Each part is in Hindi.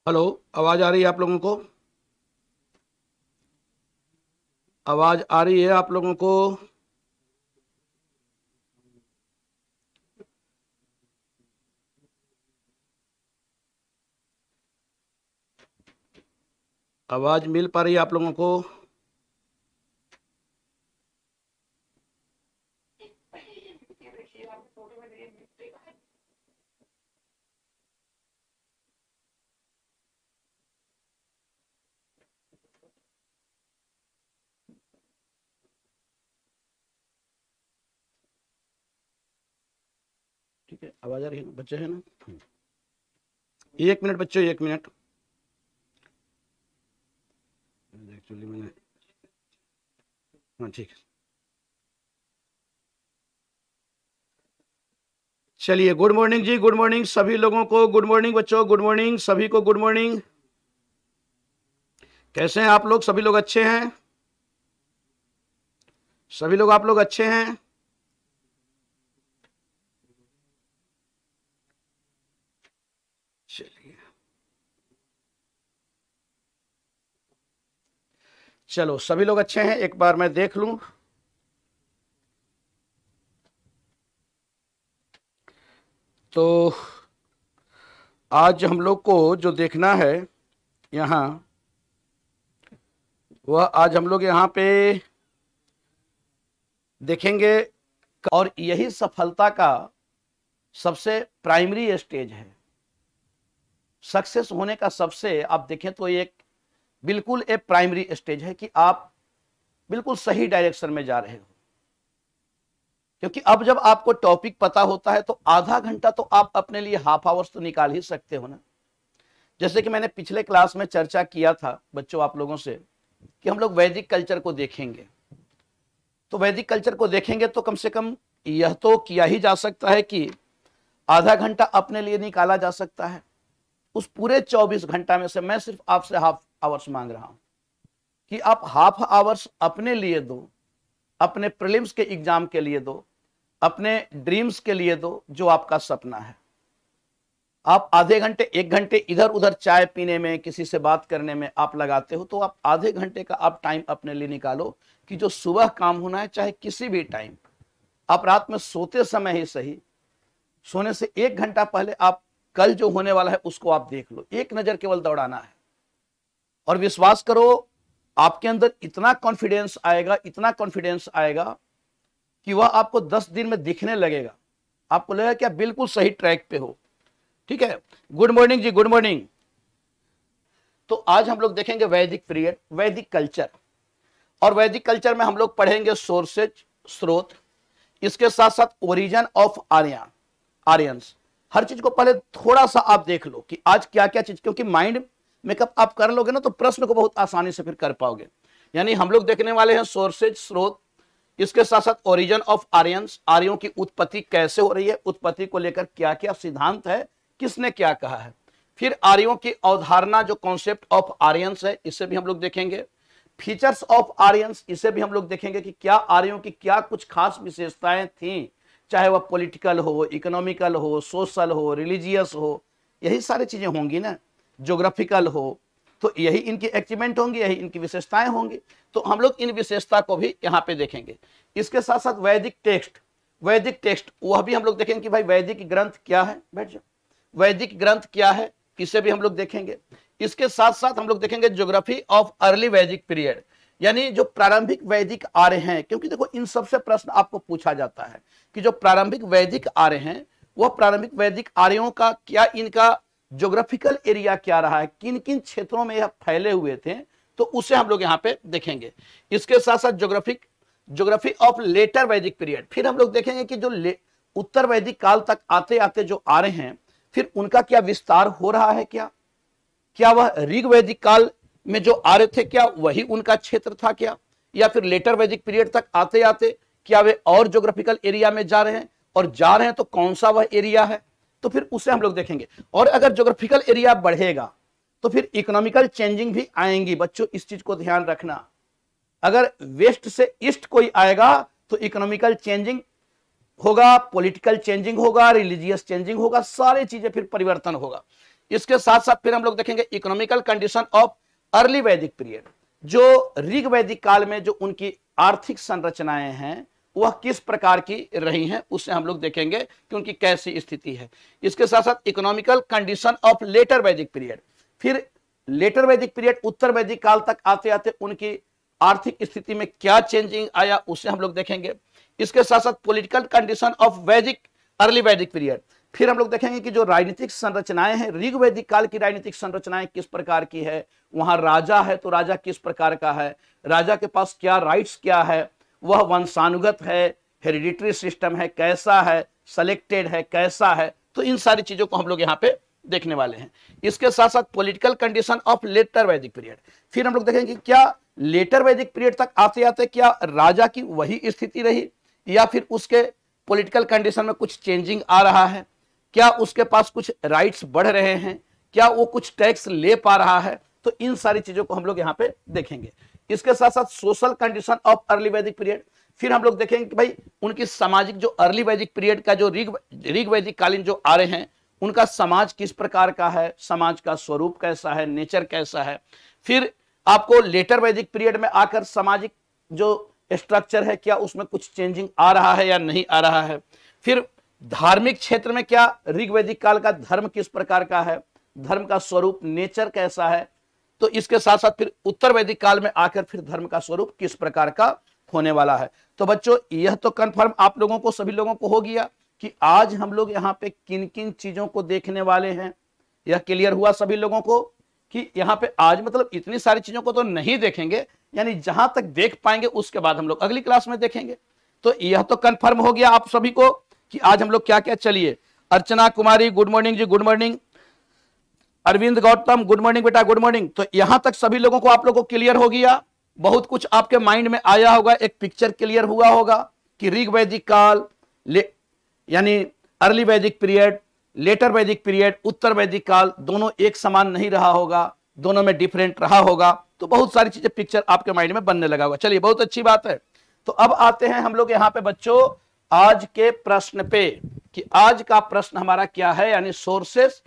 हेलो। आवाज आ रही है आप लोगों को? आवाज आ रही है आप लोगों को? आवाज मिल पा रही है आप लोगों को? ठीक है, आवाज आ रही है ना? बच्चे हैं ना? 1 मिनट बच्चों, 1 मिनट। एक्चुअली मैंने, हाँ ठीक है। चलिए, गुड मॉर्निंग जी, गुड मॉर्निंग सभी लोगों को। गुड मॉर्निंग बच्चों, गुड मॉर्निंग सभी को, गुड मॉर्निंग। कैसे हैं आप लोग? सभी लोग अच्छे हैं? सभी लोग आप लोग अच्छे हैं? चलिए, चलो सभी लोग अच्छे हैं, एक बार मैं देख लूं। तो आज हम लोग को जो देखना है यहाँ, वह आज हम लोग यहाँ पे देखेंगे। और यही सफलता का सबसे प्राइमरी स्टेज है। सक्सेस होने का सबसे, आप देखें तो एक बिल्कुल एक प्राइमरी स्टेज है कि आप बिल्कुल सही डायरेक्शन में जा रहे हो। क्योंकि अब जब आपको टॉपिक पता होता है तो आधा घंटा तो आप अपने लिए हाफ आवर्स तो निकाल ही सकते हो ना। जैसे कि मैंने पिछले क्लास में चर्चा किया था बच्चों आप लोगों से कि हम लोग वैदिक कल्चर को देखेंगे। तो वैदिक कल्चर को देखेंगे तो कम से कम यह तो किया ही जा सकता है कि आधा घंटा अपने लिए निकाला जा सकता है। उस पूरे 24 घंटा में से मैं सिर्फ आपसे हाफ आवर्स मांग रहा हूं कि आप हाफ आवर्स अपने लिए दो, अपने प्रीलिम्स के एग्जाम के लिए दो, अपने ड्रीम्स के लिए दो, जो आपका सपना है। आप आधे घंटे 1 घंटे इधर उधर चाय पीने में, किसी से बात करने में आप लगाते हो, तो आप आधे घंटे का आप टाइम अपने लिए निकालो कि जो सुबह काम होना है, चाहे किसी भी टाइम, आप रात में सोते समय ही सही, सोने से 1 घंटा पहले आप कल जो होने वाला है उसको आप देख लो। एक नजर केवल दौड़ाना है और विश्वास करो आपके अंदर इतना कॉन्फिडेंस आएगा, इतना कॉन्फिडेंस आएगा कि वह आपको 10 दिन में दिखने लगेगा। आपको लगेगा कि आप बिल्कुल सही ट्रैक पे हो। ठीक है, गुड मॉर्निंग जी, गुड मॉर्निंग। तो आज हम लोग देखेंगे वैदिक पीरियड, वैदिक कल्चर। और वैदिक कल्चर में हम लोग पढ़ेंगे सोर्सेज, स्रोत, इसके साथ साथ ओरिजिन ऑफ आर्यंस। हर चीज को पहले थोड़ा सा आप देख लो कि आज क्या क्या चीज, क्योंकि माइंड मेकअप आप कर लोगे ना तो प्रश्न को बहुत आसानी से फिर कर पाओगे। यानी हम लोग देखने वाले हैं सोर्सेज, स्रोत, इसके साथ साथ ओरिजिन ऑफ आर्यंस, आर्यों की उत्पत्ति कैसे हो रही है, उत्पत्ति को लेकर क्या क्या सिद्धांत है, किसने क्या कहा है। फिर आर्यों की अवधारणा, जो कॉन्सेप्ट ऑफ आर्यंस है, इसे भी हम लोग देखेंगे। फीचर्स ऑफ आर्यंस, इसे भी हम लोग देखेंगे कि क्या आर्यों की क्या कुछ खास विशेषताएं थी, चाहे वह पॉलिटिकल हो, इकोनॉमिकल हो, सोशल हो, रिलीजियस हो, यही सारी चीजें होंगी ना, ज्योग्राफिकल हो, तो यही इनकी अचीवमेंट होंगी, यही इनकी विशेषताएं होंगी। तो हम लोग इन विशेषता को भी यहाँ पे देखेंगे। इसके साथ साथ वैदिक टेक्स्ट, वैदिक टेक्स्ट वह भी हम लोग देखेंगे कि भाई वैदिक ग्रंथ क्या है, बैठ जाओ, वैदिक ग्रंथ क्या है, इसे भी हम लोग देखेंगे। इसके साथ साथ हम लोग देखेंगे ज्योग्राफी ऑफ अर्ली वैदिक पीरियड, यानी जो प्रारंभिक वैदिक आर्य हैं। क्योंकि देखो इन सबसे प्रश्न आपको पूछा जाता है कि जो प्रारंभिक वैदिक आर्य हैं, वह प्रारंभिक वैदिक आर्यों का क्या, इनका ज्योग्राफिकल एरिया क्या रहा है, किन किन क्षेत्रों में यह फैले हुए थे, तो उसे हम लोग यहाँ पे देखेंगे। इसके साथ साथ ज्योग्राफी ऑफ लेटर वैदिक पीरियड, फिर हम लोग देखेंगे कि जो उत्तर वैदिक काल तक आते आते जो आ रहे हैं, फिर उनका क्या विस्तार हो रहा है, क्या वह ऋग वैदिक काल में जो आ रहे थे क्या वही उनका क्षेत्र था क्या, या फिर लेटर वैदिक पीरियड तक आते आते क्या वे और ज्योग्राफिकल एरिया में जा रहे हैं, और जा रहे हैं तो कौन सा वह एरिया है, तो फिर उसे हम लोग देखेंगे। और अगर ज्योग्राफिकल एरिया बढ़ेगा तो फिर इकोनॉमिकल चेंजिंग भी आएंगी। बच्चों इस चीज को ध्यान रखना, अगर वेस्ट से ईस्ट कोई आएगा तो इकोनॉमिकल चेंजिंग होगा, पॉलिटिकल चेंजिंग होगा, रिलीजियस चेंजिंग होगा, सारी चीजें फिर परिवर्तन होगा। इसके साथ साथ फिर हम लोग देखेंगे इकोनॉमिकल कंडीशन ऑफ अर्ली वैदिक पीरियड, जो ऋग वैदिक काल में जो उनकी आर्थिक संरचनाएं हैं वह किस प्रकार की रही हैं, उससे हम लोग देखेंगे कि उनकी कैसी स्थिति है। इसके साथ साथ इकोनॉमिकल कंडीशन ऑफ लेटर वैदिक पीरियड, फिर लेटर वैदिक पीरियड उत्तर वैदिक काल तक आते आते उनकी आर्थिक स्थिति में क्या चेंजिंग आया उससे हम लोग देखेंगे। इसके साथ साथ पॉलिटिकल कंडीशन ऑफ वैदिक अर्ली वैदिक पीरियड, फिर हम लोग देखेंगे कि जो राजनीतिक संरचनाएं हैं ऋग वैदिक काल की राजनीतिक संरचनाएं किस प्रकार की है, वहां राजा है तो राजा किस प्रकार का है, राजा के पास क्या राइट्स क्या है, वह वंशानुगत है, हेरिडिटरी सिस्टम है कैसा है, सेलेक्टेड है कैसा है, तो इन सारी चीजों को हम लोग यहाँ पे देखने वाले हैं। इसके साथ साथ पॉलिटिकल कंडीशन ऑफ लेटर वैदिक पीरियड, फिर हम लोग देखेंगे कि क्या लेटर वैदिक पीरियड तक आते आते क्या राजा की वही स्थिति रही या फिर उसके पॉलिटिकल कंडीशन में कुछ चेंजिंग आ रहा है, क्या उसके पास कुछ राइट्स बढ़ रहे हैं, क्या वो कुछ टैक्स ले पा रहा है, तो इन सारी चीजों को हम लोग यहाँ पे देखेंगे। इसके साथ साथ सोशल कंडीशन ऑफ अर्ली वैदिक पीरियड, फिर हम लोग देखेंगे कि भाई उनकी सामाजिक जो अर्ली वैदिक पीरियड का जो ऋग वैदिक कालीन जो आ रहे हैं उनका समाज किस प्रकार का है, समाज का स्वरूप कैसा है, नेचर कैसा है। फिर आपको लेटर वैदिक पीरियड में आकर सामाजिक जो स्ट्रक्चर है क्या उसमें कुछ चेंजिंग आ रहा है या नहीं आ रहा है। फिर धार्मिक क्षेत्र में क्या ऋग वैदिक काल का धर्म किस प्रकार का है, धर्म का स्वरूप नेचर कैसा है, तो इसके साथ साथ फिर उत्तर वैदिक काल में आकर फिर धर्म का स्वरूप किस प्रकार का होने वाला है। तो बच्चों यह तो कंफर्म आप लोगों को सभी लोगों को हो गया कि आज हम लोग यहाँ पे किन किन चीजों को देखने वाले हैं, यह क्लियर हुआ सभी लोगों को कि यहाँ पे आज मतलब इतनी सारी चीजों को तो नहीं देखेंगे, यानी जहां तक देख पाएंगे उसके बाद हम लोग अगली क्लास में देखेंगे। तो यह तो कंफर्म हो गया आप सभी को कि आज हम लोग क्या क्या, चलिए अर्चना कुमारी गुड मॉर्निंग जी, good morning. Arvind Gautam good morning बेटा, गुड मॉर्निंग। तो यहां तक सभी लोगों को आप लोगों को क्लियर हो गया, बहुत कुछ आपके माइंड में आया होगा, एक पिक्चर क्लियर हुआ होगा कि ऋग वैदिक काल यानी अर्ली वैदिक पीरियड, लेटर वैदिक पीरियड, उत्तर वैदिक काल दोनों एक समान नहीं रहा होगा, दोनों में डिफरेंट रहा होगा। तो बहुत सारी चीजें पिक्चर आपके माइंड में बनने लगा होगा। चलिए बहुत अच्छी बात है। तो अब आते हैं हम लोग यहाँ पे बच्चों आज के प्रश्न पे कि आज का प्रश्न हमारा क्या है, यानी सोर्सेस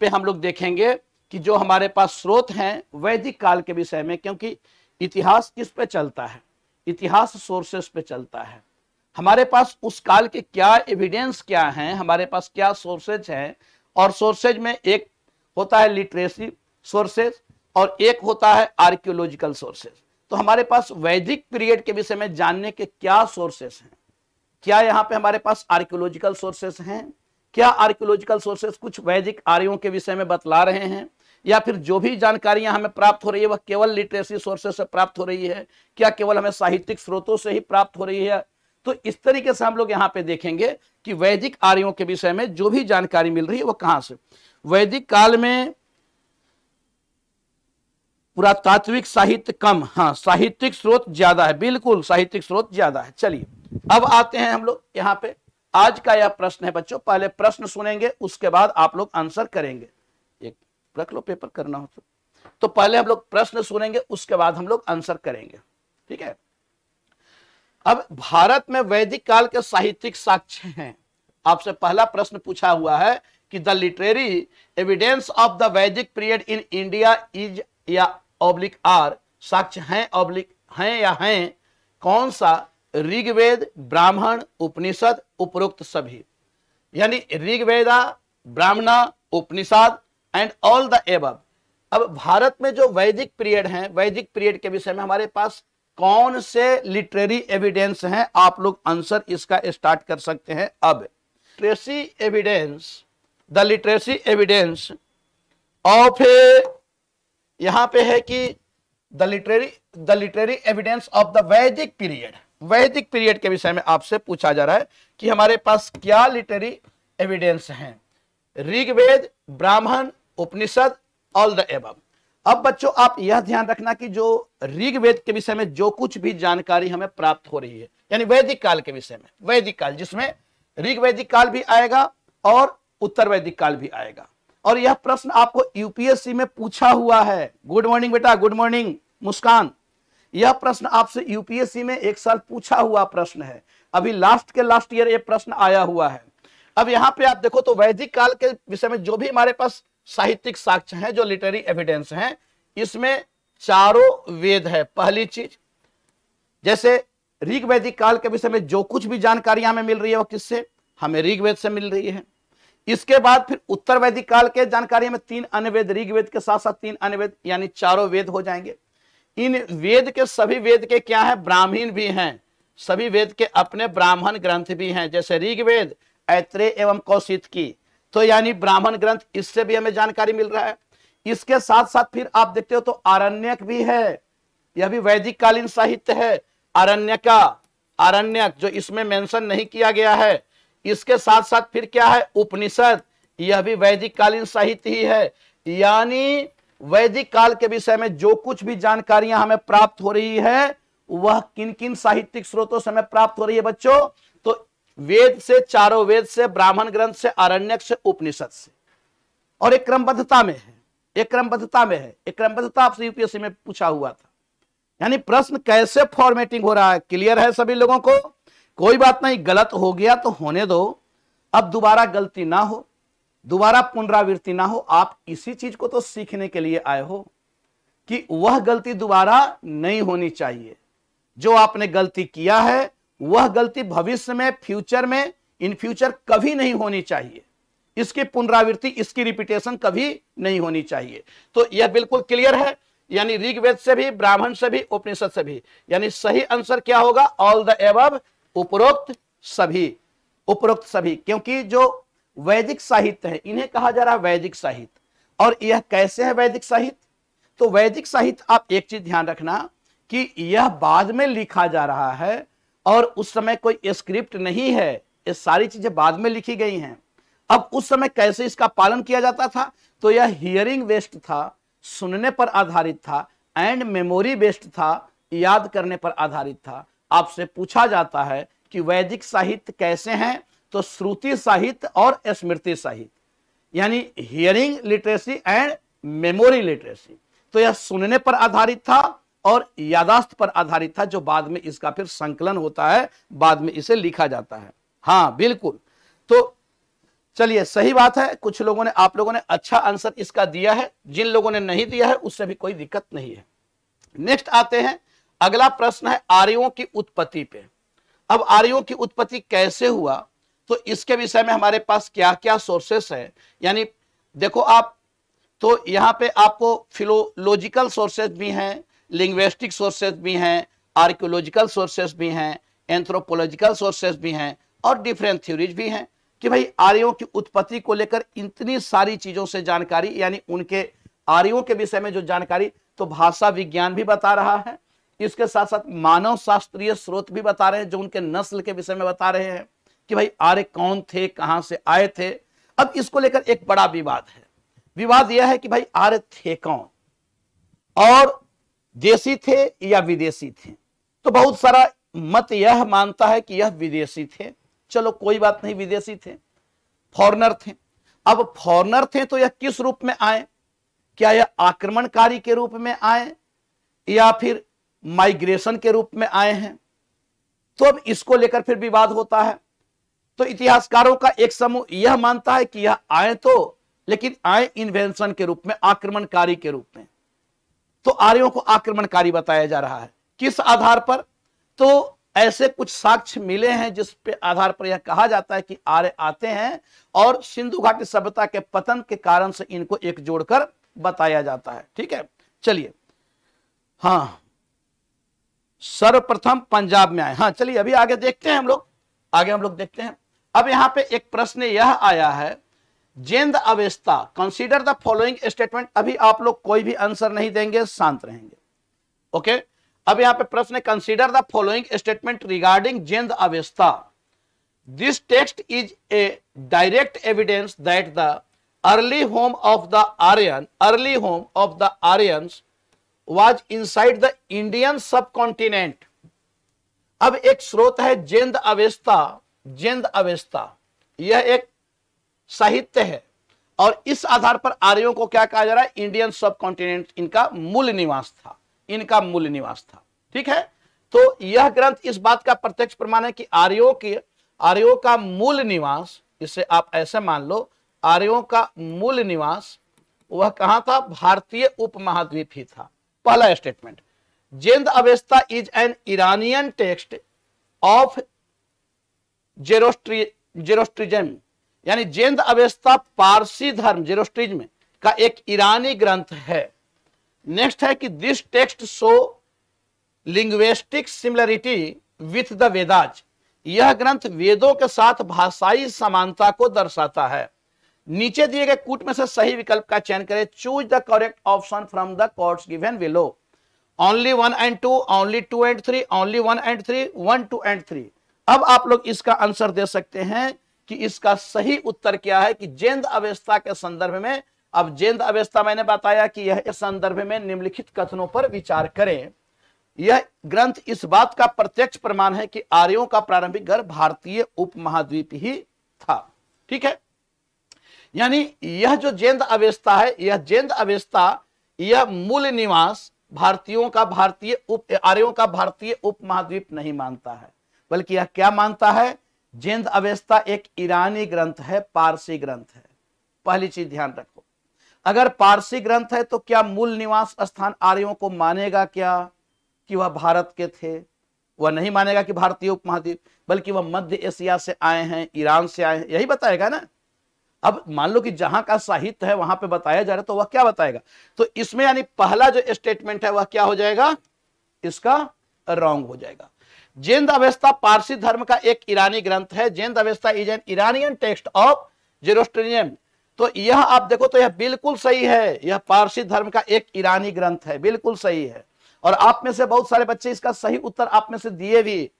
पे हम लोग देखेंगे कि जो हमारे पास स्रोत हैं वैदिक काल के विषय में, क्योंकि इतिहास किस पे चलता है, इतिहास सोर्सेस पे चलता है। हमारे पास उस काल के क्या एविडेंस क्या हैं, हमारे पास क्या सोर्सेज हैं, और सोर्सेज में एक होता है लिटरेसी सोर्सेज और एक होता है आर्कियोलॉजिकल सोर्सेज। तो हमारे पास वैदिक पीरियड के विषय में जानने के क्या सोर्सेस हैं, क्या यहाँ पे हमारे पास आर्कियोलॉजिकल सोर्सेस हैं, क्या आर्कियोलॉजिकल सोर्सेस कुछ वैदिक आर्यों के विषय में बतला रहे हैं, या फिर जो भी जानकारियां हमें प्राप्त हो रही है वह केवल लिटरेसी सोर्सेस से प्राप्त हो रही है, क्या केवल हमें साहित्यिक स्रोतों से ही प्राप्त हो रही है। तो इस तरीके से हम लोग यहाँ पे देखेंगे कि वैदिक आर्यों के विषय में जो भी जानकारी मिल रही है वो कहां से। वैदिक काल में पुरातात्विक साहित्य कम, हाँ साहित्यिक स्रोत ज्यादा है, बिल्कुल साहित्यिक स्रोत ज्यादा है। चलिए अब आते हैं हम लोग यहाँ पे, आज का यह प्रश्न है बच्चों, पहले प्रश्न सुनेंगे उसके बाद आप लोग आंसर करेंगे। एक रख लो पेपर करना हो तो पहले हम लोग प्रश्न सुनेंगे उसके बाद हम लोग आंसर करेंगे, ठीक है। अब भारत में वैदिक काल के साहित्यिक साक्ष्य हैं। आपसे पहला प्रश्न पूछा हुआ है कि the literary evidence of the Vedic period in India is या ऑब्लिक आर, साक्ष्य हैं ऑब्लिक हैं या हैं कौन सा, ऋग्वेद, ब्राह्मण, उपनिषद, उपरोक्त सभी, यानी ऋग्वेदा, ब्राह्मणा, उपनिषद एंड ऑल द एबव। अब भारत में जो वैदिक पीरियड है, वैदिक पीरियड के विषय में हमारे पास कौन से लिटरेरी एविडेंस हैं, आप लोग आंसर इसका स्टार्ट कर सकते हैं। अब literacy evidence, the literacy evidence of, यहां पे है कि the literary evidence of the Vedic period, वैदिक पीरियड के विषय में आपसे पूछा जा रहा है कि हमारे पास क्या लिटरेरी एविडेंस हैं, ऋग्वेद, ब्राह्मण, उपनिषद, ऑल द एबव। अब बच्चों आप यह ध्यान रखना कि जो ऋग्वेद के विषय में जो कुछ भी जानकारी हमें प्राप्त हो रही है, यानी वैदिक काल के विषय में, वैदिक काल जिसमें ऋग्वैदिक काल भी आएगा और उत्तर वैदिक काल भी आएगा, और यह प्रश्न आपको यूपीएससी में पूछा हुआ है। गुड मॉर्निंग बेटा, गुड मॉर्निंग मुस्कान। यह प्रश्न आपसे यूपीएससी में एक साल पूछा हुआ प्रश्न है, अभी लास्ट के लास्ट ईयर यह प्रश्न आया हुआ है। अब यहाँ पे आप देखो तो वैदिक काल के विषय में जो भी हमारे पास साहित्यिक साक्ष्य हैं, जो लिटरेरी एविडेंस हैं, इसमें चारों वेद है। पहली चीज, जैसे ऋग वैदिक काल के विषय में जो कुछ भी जानकारी हमें मिल रही है वो किससे? हमें ऋग्वेद से मिल रही है। इसके बाद फिर उत्तर वैदिक काल के जानकारी में 3 अन्य वेद, ऋग्वेद के साथ साथ 3 अन्य वेद, यानी चारों वेद हो जाएंगे। इन वेद के सभी वेद के क्या है? ब्राह्मण भी हैं। सभी वेद के अपने ब्राह्मण ग्रंथ भी हैं, जैसे ऋग्वेद, ऐत्रेय एवं कौशितकी, तो यानी ब्राह्मण ग्रंथ, इससे भी हमें जानकारी मिल रहा है। इसके साथ साथ फिर आप देखते हो तो आरण्यक भी है, यह भी वैदिक कालीन साहित्य है। आरण्यक जो इसमें मेंशन नहीं किया गया है। इसके साथ साथ फिर क्या है? उपनिषद, यह भी वैदिक कालीन साहित्य ही है। यानी वैदिक काल के विषय में जो कुछ भी जानकारियां हमें प्राप्त हो रही है वह किन किन साहित्यिक स्रोतों से हमें प्राप्त हो रही है बच्चों? तो वेद से, चारों वेद से, ब्राह्मण ग्रंथ से, आरण्यक से, उपनिषद से, और एक क्रमबद्धता में है। एक क्रमबद्धता आपसे यूपीएससी में पूछा हुआ था। यानी प्रश्न कैसे फॉर्मेटिंग हो रहा है, क्लियर है सभी लोगों को? कोई बात नहीं, गलत हो गया तो होने दो, अब दोबारा गलती ना हो, दोबारा पुनरावृत्ति ना हो। आप इसी चीज को तो सीखने के लिए आए हो कि वह गलती दोबारा नहीं होनी चाहिए। जो आपने गलती किया है वह गलती भविष्य में, फ्यूचर में, इन फ्यूचर कभी नहीं होनी चाहिए। इसकी पुनरावृत्ति, इसकी रिपीटेशन कभी नहीं होनी चाहिए। तो यह बिल्कुल क्लियर है। यानी ऋग्वेद से भी, ब्राह्मण से भी, उपनिषद से भी, यानी सही आंसर क्या होगा? ऑल द एबव, उपरोक्त सभी। उपरोक्त सभी, क्योंकि जो वैदिक साहित्य है इन्हें कहा जा रहा है वैदिक साहित्य। और यह कैसे है वैदिक साहित्य? तो वैदिक साहित्य, आप एक चीज ध्यान रखना कि यह बाद में लिखा जा रहा है और उस समय कोई स्क्रिप्ट नहीं है, ये सारी चीजें बाद में लिखी गई हैं। अब उस समय कैसे इसका पालन किया जाता था? तो यह हियरिंग बेस्ड था, सुनने पर आधारित था, एंड मेमोरी बेस्ड था, याद करने पर आधारित था। आपसे पूछा जाता है कि वैदिक साहित्य कैसे हैं? तो श्रुति साहित्य और स्मृति साहित्य, यानी hearing literacy and memory literacy. तो यह सुनने पर आधारित था और यादाश्त पर आधारित था, जो बाद में इसका फिर संकलन होता है, बाद में इसे लिखा जाता है। हाँ बिल्कुल। तो चलिए, सही बात है। कुछ लोगों ने, आप लोगों ने अच्छा आंसर इसका दिया है, जिन लोगों ने नहीं दिया है उससे भी कोई दिक्कत नहीं है। नेक्स्ट आते हैं, अगला प्रश्न है आर्यों की उत्पत्ति पे। अब आर्यों की उत्पत्ति कैसे हुआ, तो इसके विषय में हमारे पास क्या क्या सोर्सेस है। यानी देखो आप, तो यहां पे आपको फिलोलॉजिकल सोर्सेस भी हैं, लिंग्विस्टिक सोर्सेस भी हैं, आर्कियोलॉजिकल सोर्सेस भी हैं, एंथ्रोपोलॉजिकल सोर्सेस भी हैं, और डिफरेंट थ्योरीज भी हैं कि भाई आर्यों की उत्पत्ति को लेकर इतनी सारी चीजों से जानकारी, यानी उनके आर्यों के विषय में जो जानकारी, तो भाषा विज्ञान भी बता रहा है, इसके साथ साथ मानव शास्त्रीय स्रोत भी बता रहे हैं, जो उनके नस्ल के विषय में बता रहे हैं कि भाई आर्य कौन थे, कहां से आए थे। अब इसको लेकर एक बड़ा विवाद है। विवाद यह है कि भाई आर्य थे कौन, और देशी थे या विदेशी थे। तो बहुत सारा मत यह मानता है कि यह विदेशी थे। चलो कोई बात नहीं, विदेशी थे, फॉरेनर थे। अब फॉरेनर थे तो यह किस रूप में आए? क्या यह आक्रमणकारी के रूप में आए या फिर माइग्रेशन के रूप में आए हैं? तो अब इसको लेकर फिर विवाद होता है। तो इतिहासकारों का एक समूह यह मानता है कि यह आए तो, लेकिन आए इन्वेंशन के रूप में, आक्रमणकारी के रूप में। तो आर्यों को आक्रमणकारी बताया जा रहा है। किस आधार पर? तो ऐसे कुछ साक्ष्य मिले हैं जिस पे आधार पर यह कहा जाता है कि आर्य आते हैं, और सिंधु घाटी सभ्यता के पतन के कारण से इनको एक जोड़कर बताया जाता है। ठीक है, चलिए। हाँ, सर्वप्रथम पंजाब में आए। हाँ चलिए, अभी आगे देखते हैं हम लोग देखते हैं। अब यहां पे एक प्रश्न यह आया है, Zend Avesta, consider the following statement. अभी आप लोग कोई भी आंसर नहीं देंगे, शांत रहेंगे। ओके, अब यहां पे प्रश्न है, consider the following statement regarding Zend Avesta. This text is a direct evidence that the early home of the Aryans was inside the Indian subcontinent। अब एक स्रोत है जेंद अवेस्ता, यह एक साहित्य है, और इस आधार पर आर्यों को क्या कहा जा रहा है? इंडियन सब कॉन्टिनेंट इनका मूल निवास था। ठीक है, तो यह ग्रंथ इस बात का प्रत्यक्ष प्रमाण है कि आर्यों का मूल निवास, इसे आप ऐसे मान लो, आर्यों का मूल निवास वह कहां था? भारतीय उपमहाद्वीप ही था। पहला statement, Zend Avesta is an Iranian text of Zoroastrianism, यानी जेंद अवेस्ता पारसी धर्म जेरोस्ट्रिज्म का एक ईरानी ग्रंथ है। नेक्स्ट है कि this text show linguistic similarity with the Vedas, यह ग्रंथ वेदों के साथ भाषाई समानता को दर्शाता है। नीचे दिए गए कूट में से सही विकल्प का चयन करें। Choose the correct option from the quotes given below. Only 1 and 2, only 2 and 3, only 1 and 3, 1, 2 and 3। अब आप लोग इसका आंसर दे सकते हैं कि इसका सही उत्तर क्या है कि जेंद अवेस्ता के संदर्भ में। अब जेंद अवेस्ता मैंने बताया कि यह इस संदर्भ में निम्नलिखित कथनों पर विचार करें। यह ग्रंथ इस बात का प्रत्यक्ष प्रमाण है कि आर्यों का प्रारंभिक घर भारतीय उपमहाद्वीप ही था। ठीक है, यानी यह जो जेंद अवेस्ता है, यह जेंद अवेस्ता यह मूल निवास भारतीयों का आर्यों का भारतीय उपमहाद्वीप नहीं मानता है, बल्कि यह क्या मानता है? जेंद अवेस्ता एक ईरानी ग्रंथ है, पारसी ग्रंथ है। पहली चीज ध्यान रखो, अगर पारसी ग्रंथ है तो क्या मूल निवास स्थान आर्यों को मानेगा क्या कि वह भारत के थे? वह नहीं मानेगा कि भारतीय उपमहाद्वीप, बल्कि वह मध्य एशिया से आए हैं, ईरान से आए हैं, यही बताएगा ना। अब मान लो कि जहां का साहित्य है वहां पे बताया जा रहा है तो वह क्या बताएगा? तो इसमें यानी पहला जो स्टेटमेंट है वह क्या हो जाएगा? इसका रॉन्ग हो जाएगा। जेंद अवेस्ता पारसी धर्म का एक ईरानी ग्रंथ है। Zend Avesta is an Iranian text of Zoroastrianism, तो यह आप देखो तो यह बिल्कुल सही है, यह पारसी धर्म का एक ईरानी ग्रंथ है, बिल्कुल सही है। और आप में से बहुत सारे बच्चे इसका सही उत्तर आप में से दिए भी।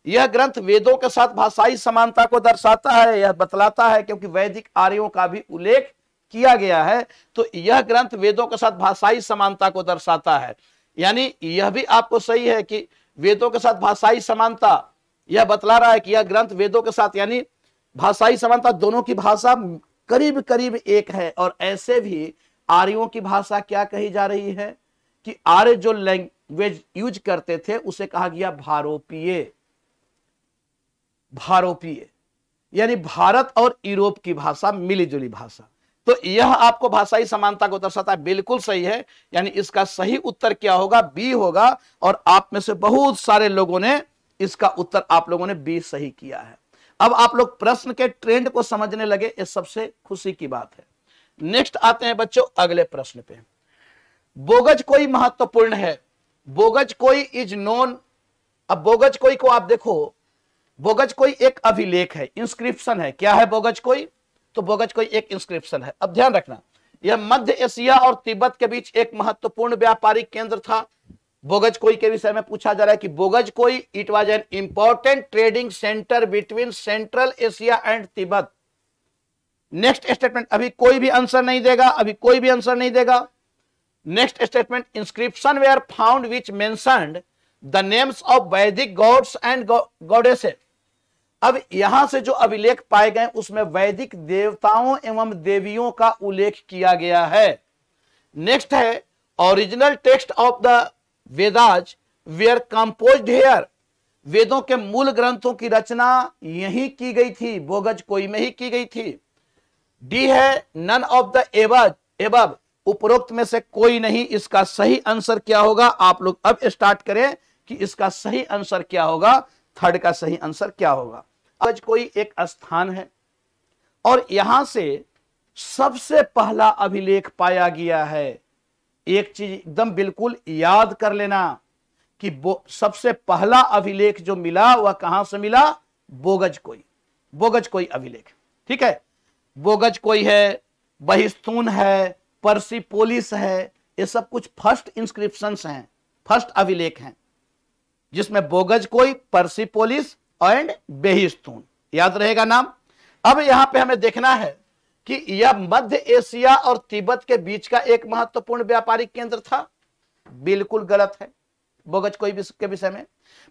यह ग्रंथ वेदों के साथ भाषाई समानता को दर्शाता है, यह बतलाता है, क्योंकि वैदिक आर्यों का भी उल्लेख किया गया है। तो यह ग्रंथ वेदों के साथ भाषाई समानता को दर्शाता है, यानी यह भी आपको सही है कि वेदों के साथ भाषाई समानता, यह बतला रहा है कि यह ग्रंथ वेदों के साथ यानी भाषाई समानता, दोनों की भाषा करीब करीब एक है। और ऐसे भी आर्यों की भाषा क्या कही जा रही है कि आर्य जो लैंग्वेज यूज करते थे उसे कहा गया भारोपीय। भारोपीय यानी भारत और यूरोप की भाषा, मिलीजुली भाषा। तो यह आपको भाषाई समानता को दर्शाता है, बिल्कुल सही है। यानी इसका सही उत्तर क्या होगा? बी होगा। और आप में से बहुत सारे लोगों ने इसका उत्तर आप लोगों ने बी सही किया है। अब आप लोग प्रश्न के ट्रेंड को समझने लगे, ये सबसे खुशी की बात है। नेक्स्ट आते हैं बच्चों अगले प्रश्न पे। बोगज कोई महत्वपूर्ण है। बोगज कोई इज नोन। अब बोगज कोई को आप देखो, बोगज कोई एक अभिलेख है, इंस्क्रिप्शन है। क्या है बोगज कोई? तो बोगज कोई एक इंस्क्रिप्शन है। अब ध्यान रखना, यह मध्य एशिया और तिब्बत के बीच एक महत्वपूर्ण व्यापारिक केंद्र था। बोगज कोई के विषय में पूछा जा रहा है कि बोगज कोई it was an important trading centre between central Asia and Tibet. Next statement, अभी कोई भी आंसर नहीं देगा, अभी कोई भी आंसर नहीं देगा। Next statement, inscription were found which mentioned the names of Vedic gods and goddesses. अब यहां से जो अभिलेख पाए गए उसमें वैदिक देवताओं एवं देवियों का उल्लेख किया गया है। नेक्स्ट है, original text of the Vedas were composed here. वेदों के मूल ग्रंथों की रचना यही की गई थी, बोगज कोई में ही की गई थी। डी है, नन ऑफ द एबव, उपरोक्त में से कोई नहीं। इसका सही आंसर क्या होगा? आप लोग अब स्टार्ट करें कि इसका सही आंसर क्या होगा। थर्ड का सही आंसर क्या होगा? आज कोई एक स्थान है और यहां से सबसे पहला अभिलेख पाया गया है। एक चीज एकदम बिल्कुल याद कर लेना कि सबसे पहला अभिलेख जो मिला वह कहां से मिला? बोगज कोई अभिलेख। ठीक है, बोगज कोई है, बहिस्तून है, पर्सिपोलिस है, ये सब कुछ फर्स्ट इंस्क्रिप्शंस हैं, फर्स्ट अभिलेख हैं, जिसमें बोगज कोई, पर्सिपोलिस एंड बेहिस्तून, याद रहेगा नाम। अब यहां पे हमें देखना है कि यह मध्य एशिया और तिब्बत के बीच का एक महत्वपूर्ण व्यापारिक केंद्र था। बिल्कुल गलत है बोगज कोई के विषय में,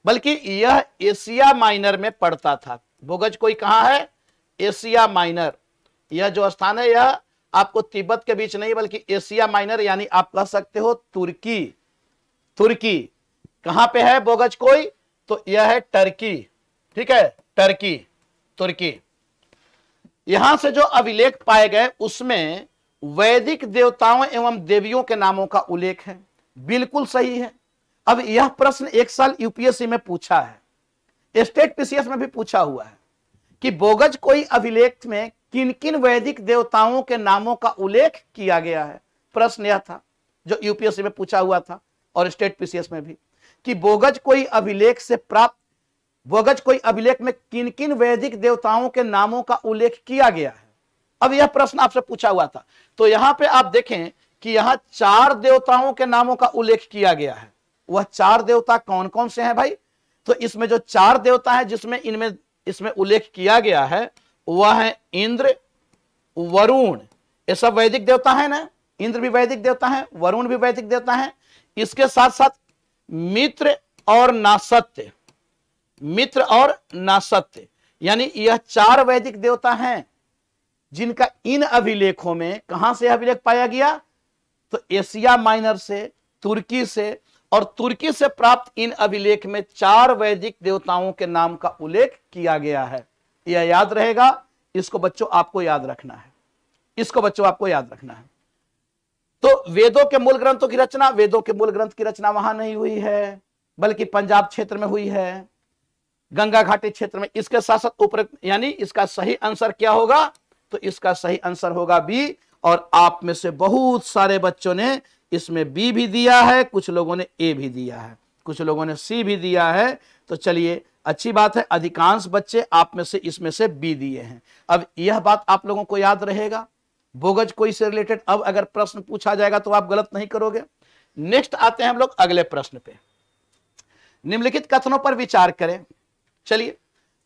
बल्कि यह एशिया माइनर में पड़ता था। बोगज कोई कहां है? Asia minor. यह जो स्थान है यह आपको तिब्बत के बीच नहीं बल्कि एशिया माइनर, यानी आप कह सकते हो तुर्की। कहां पे है बोगज कोई? तो यह है टर्की। ठीक है, तुर्की। यहां से जो अभिलेख पाए गए उसमें वैदिक देवताओं एवं देवियों के नामों का उल्लेख है। बिल्कुल सही है। अब यह प्रश्न एक साल यूपीएससी में पूछा है, स्टेट पीसीएस में भी पूछा हुआ है कि बोगज कोई अभिलेख में किन किन वैदिक देवताओं के नामों का उल्लेख किया गया है। प्रश्न यह था जो यूपीएससी में पूछा हुआ था और स्टेट पीसीएस में भी, कि बोगज कोई अभिलेख में किन किन वैदिक देवताओं के नामों का उल्लेख किया गया है। अब यह प्रश्न आपसे पूछा हुआ था, तो यहां पे आप देखें कि यहां 4 देवताओं के नामों का उल्लेख किया गया है। वह 4 देवता कौन कौन से हैं भाई? तो इसमें जो 4 देवता हैं जिसमें इसमें उल्लेख किया गया है वह है इंद्र, वरुण, ये सब वैदिक देवता है ना। इंद्र भी वैदिक देवता है, वरुण भी वैदिक देवता है। इसके साथ साथ मित्र और नासत्य, मित्र और नासत्य, यानी यह 4 वैदिक देवता हैं जिनका इन अभिलेखों में, कहां से अभिलेख पाया गया? तो एशिया माइनर से, तुर्की से, और तुर्की से प्राप्त इन अभिलेख में 4 वैदिक देवताओं के नाम का उल्लेख किया गया है। यह याद रहेगा, इसको बच्चों आपको याद रखना है, इसको बच्चों आपको याद रखना है। तो वेदों के मूल ग्रंथों की रचना, वेदों के मूल ग्रंथ की रचना वहां नहीं हुई है, बल्कि पंजाब क्षेत्र में हुई है, गंगा घाटी क्षेत्र में। इसके साथ साथ उपरोक्त, यानी इसका सही आंसर क्या होगा? तो इसका सही आंसर होगा बी। और आप में से बहुत सारे बच्चों ने इसमें बी भी दिया है, कुछ लोगों ने ए भी दिया है, कुछ लोगों ने सी भी दिया है। तो चलिए अच्छी बात है, अधिकांश बच्चे आप में से इसमें से बी दिए हैं। अब यह बात आप लोगों को याद रहेगा, बोगज कोई से रिलेटेड अब अगर प्रश्न पूछा जाएगा तो आप गलत नहीं करोगे। नेक्स्ट आते हैं हम लोग अगले प्रश्न पे। निम्नलिखित कथनों पर विचार करें। चलिए,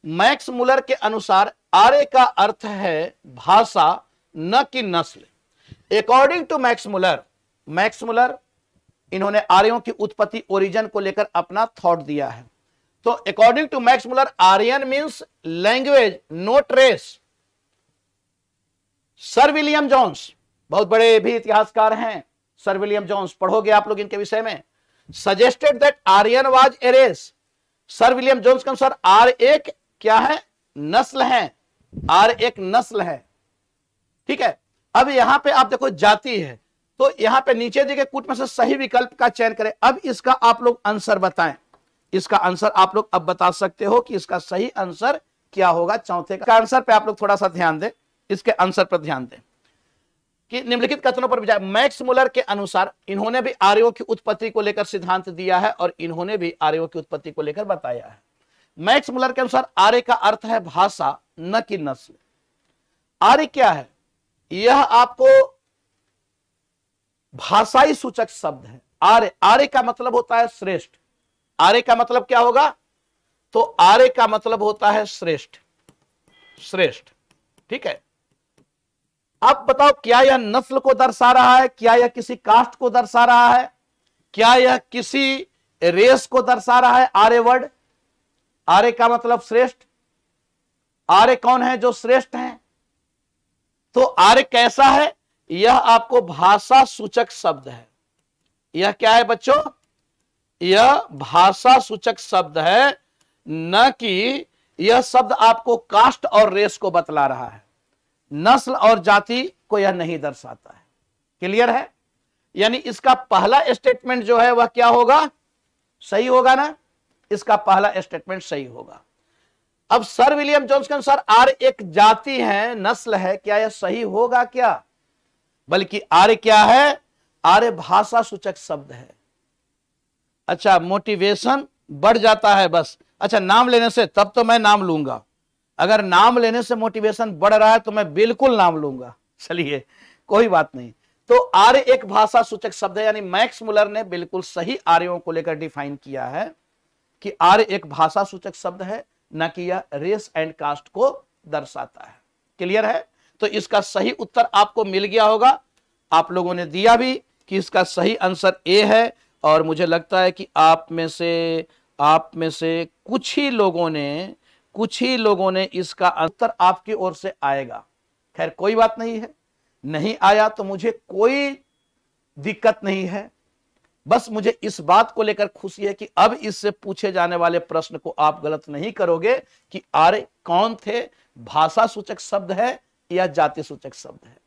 मैक्स मुलर के अनुसार आर्य का अर्थ है भाषा न कि नस्ल। अकॉर्डिंग टू मैक्स मुलर इन्होंने आर्यों की उत्पत्ति, ओरिजिन को लेकर अपना थॉट दिया है। तो according to Max Muller Aryan means language not race. Sir William Jones, बहुत बड़े भी इतिहासकार हैं, सर विलियम जोन्स, पढ़ोगे आप लोग इनके विषय में, suggested that Aryan was a race. Sir William Jones के अनुसार आर्य एक क्या है? नस्ल है, आर्य एक नस्ल है। ठीक है। अब यहां पे आप देखो जाति है, तो यहां पे नीचे दिए गए कूट में से सही विकल्प का चयन करें। अब इसका आप लोग आंसर बताएं, इसका आंसर आप लोग अब बता सकते हो कि इसका सही आंसर क्या होगा। चौथे का आंसर पे आप लोग थोड़ा सा ध्यान दें, इसके आंसर पर ध्यान दें कि निम्नलिखित कथनों पर विचार। मैक्स मुलर के अनुसार इन्होंने भी आर्यों की उत्पत्ति को लेकर सिद्धांत दिया है और इन्होंने भी आर्यों की उत्पत्ति को लेकर बताया है। मैक्स मुलर के अनुसार आर्य का अर्थ है भाषा न कि नस्ल। आर्य क्या है? यह आपको भाषाई सूचक शब्द है। आर्य, आर्य का मतलब होता है श्रेष्ठ। आर्य का मतलब क्या होगा? तो आर्य का मतलब होता है श्रेष्ठ, श्रेष्ठ। ठीक है। आप बताओ, क्या यह नस्ल को दर्शा रहा है? क्या यह किसी कास्ट को दर्शा रहा है? क्या यह किसी रेस को दर्शा रहा है? आर्य वर्ड, आर्य का मतलब श्रेष्ठ। आर्य कौन है जो श्रेष्ठ हैं? तो आर्य कैसा है? यह आपको भाषा सूचक शब्द है। यह क्या है बच्चों? यह भाषा सूचक शब्द है, न कि यह शब्द आपको कास्ट और रेस को बतला रहा है। नस्ल और जाति को यह नहीं दर्शाता है। क्लियर है? यानी इसका पहला स्टेटमेंट जो है वह क्या होगा? सही होगा ना? इसका पहला स्टेटमेंट सही होगा। अब सर विलियम जोन्स के अनुसार आर्य एक जाति है, नस्ल है, क्या यह सही होगा क्या? बल्कि आर्य क्या है? आर्य भाषा सूचक शब्द है। अच्छा, मोटिवेशन बढ़ जाता है बस। अच्छा, नाम लेने से, तब तो मैं नाम लूंगा। अगर नाम लेने से मोटिवेशन बढ़ रहा है तो मैं बिल्कुल नाम लूंगा। चलिए कोई बात नहीं। तो आर्य एक भाषा सूचक शब्द है, यानी मैक्स मुलर ने बिल्कुल सही आर्यों को लेकर डिफाइन किया है कि आर्य एक भाषा सूचक शब्द है, न कि यह रेस एंड कास्ट को दर्शाता है। क्लियर है? तो इसका सही उत्तर आपको मिल गया होगा। आप लोगों ने दिया भी कि इसका सही आंसर ए है, और मुझे लगता है कि आप में से कुछ ही लोगों ने इसका उत्तर आपकी ओर से आएगा। खैर कोई बात नहीं है, नहीं आया तो मुझे कोई दिक्कत नहीं है। बस मुझे इस बात को लेकर खुशी है कि अब इससे पूछे जाने वाले प्रश्न को आप गलत नहीं करोगे कि आर्य कौन थे, भाषा सूचक शब्द है या जाति सूचक शब्द है।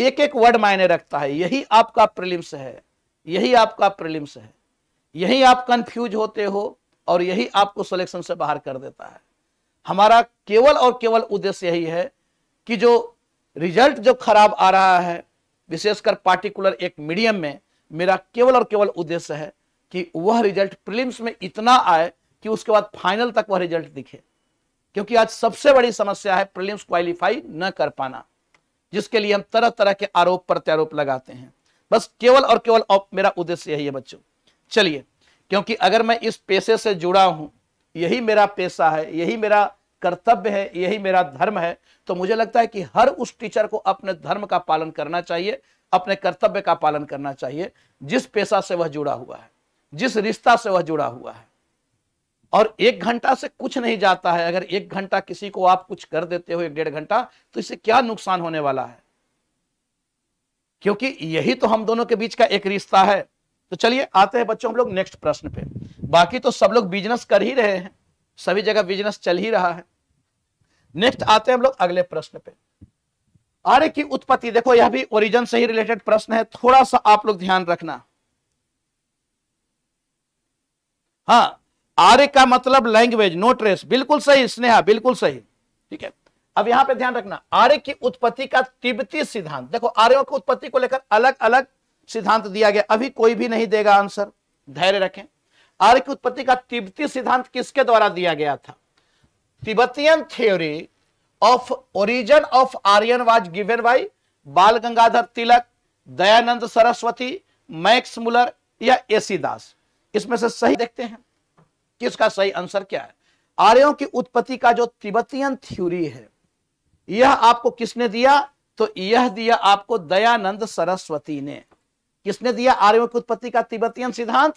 एक एक वर्ड मायने रखता है। यही आपका प्रीलिम्स है, यही आपका प्रीलिम्स है, यही आप कंफ्यूज होते हो और यही आपको सिलेक्शन से बाहर कर देता है। हमारा केवल और केवल उद्देश्य यही है कि जो रिजल्ट जो खराब आ रहा है, विशेषकर पार्टिकुलर एक मीडियम में, मेरा केवल और केवल उद्देश्य है कि वह रिजल्ट प्रीलिम्स में इतना आए कि उसके बाद फाइनल तक वह रिजल्ट दिखे। क्योंकि आज सबसे बड़ी समस्या है प्रीलिम्स क्वालिफाई न कर पाना, जिसके लिए हम तरह तरह के आरोप प्रत्यारोप लगाते हैं। बस केवल और केवल मेरा उद्देश्य यही है बच्चों। चलिए, क्योंकि अगर मैं इस पेशे से जुड़ा हूं, यही मेरा पेशा है, यही मेरा कर्तव्य है, यही मेरा धर्म है, तो मुझे लगता है कि हर उस टीचर को अपने धर्म का पालन करना चाहिए, अपने कर्तव्य का पालन करना चाहिए, जिस पेशा से वह जुड़ा हुआ है, जिस रिश्ता से वह जुड़ा हुआ है। और 1 घंटा से कुछ नहीं जाता है। अगर 1 घंटा किसी को आप कुछ कर देते हो, 1-1.5 घंटा, तो इससे क्या नुकसान होने वाला है? क्योंकि यही तो हम दोनों के बीच का एक रिश्ता है। तो चलिए आते हैं बच्चों हम लोग नेक्स्ट प्रश्न पे। बाकी तो सब लोग बिजनेस कर ही रहे हैं, सभी जगह बिजनेस चल ही रहा है। नेक्स्ट आते हैं हम लोग अगले प्रश्न पे। आर्य की उत्पत्ति, देखो यह भी ओरिजिन से ही रिलेटेड प्रश्न है, थोड़ा सा आप लोग ध्यान रखना। हाँ, आर्य का मतलब लैंग्वेज, नो ट्रेस, बिल्कुल सही स्नेहा, बिल्कुल सही। ठीक है, अब यहां पे ध्यान रखना, आर्य की उत्पत्ति का तिब्बती सिद्धांत। देखो आर्यों की उत्पत्ति को लेकर अलग अलग सिद्धांत दिया गया, अभी कोई भी नहीं देगा आंसर, धैर्य रखें। आर्य की उत्पत्ति का तिब्बती सिद्धांत किसके द्वारा दिया गया था? Tibetan theory of origin of Aryan was given by Bal Gangadhar Tilak, Dayanand Saraswati, Max Muller या एसी दास। इसमें से सही देखते हैं कि इसका सही आंसर क्या है। आर्यों की उत्पत्ति का जो तिब्बतियन थ्योरी है, यह आपको किसने दिया? तो यह दिया आपको दयानंद सरस्वती ने। किसने दिया आर्यों की उत्पत्ति का तिब्बतियन सिद्धांत?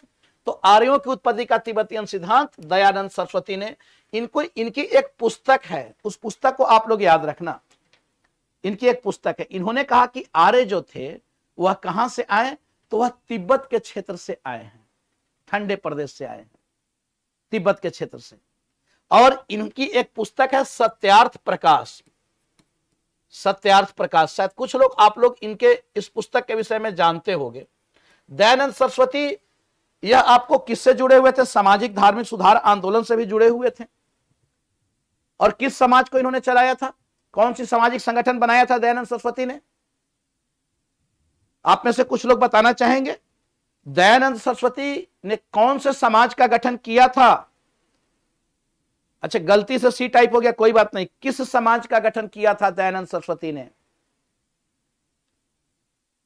तो आर्यों की उत्पत्ति का तिब्बतियन सिद्धांत दयानंद सरस्वती ने। इनकी एक पुस्तक है, उस पुस्तक को आप लोग याद रखना। इनकी एक पुस्तक है, इन्होंने कहा कि आर्य जो थे वह कहां से आए? तो वह तिब्बत के क्षेत्र से आए हैं, ठंडे प्रदेश से आए हैं, तिब्बत के क्षेत्र से। और इनकी एक पुस्तक है सत्यार्थ प्रकाश। सत्यार्थ प्रकाश, शायद कुछ लोग आप लोग इनके इस पुस्तक के विषय में जानते होंगे। दयानंद सरस्वती यह आपको किससे जुड़े हुए थे? सामाजिक धार्मिक सुधार आंदोलन से भी जुड़े हुए थे। और किस समाज को इन्होंने चलाया था? कौन सी सामाजिक संगठन बनाया था दयानंद सरस्वती ने? आप में से कुछ लोग बताना चाहेंगे दयानंद सरस्वती ने कौन से समाज का गठन किया था? अच्छा, गलती से सी टाइप हो गया, कोई बात नहीं। किस समाज का गठन किया था दयानंद सरस्वती ने?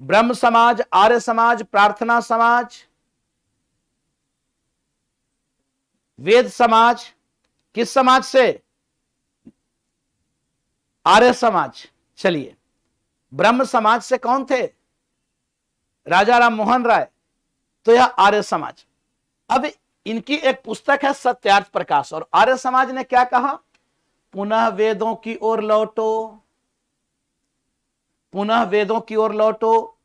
ब्रह्म समाज, आर्य समाज, प्रार्थना समाज, वेद समाज? किस समाज से? आर्य समाज। चलिए, ब्रह्म समाज से कौन थे? राजा राम मोहन राय। तो यह आर्य समाज। अब इनकी एक पुस्तक है सत्यार्थ प्रकाश, और आर्य समाज ने क्या कहा? पुनः वेदों की ओर लौटो, पुनः वेदों की ओर लौटो।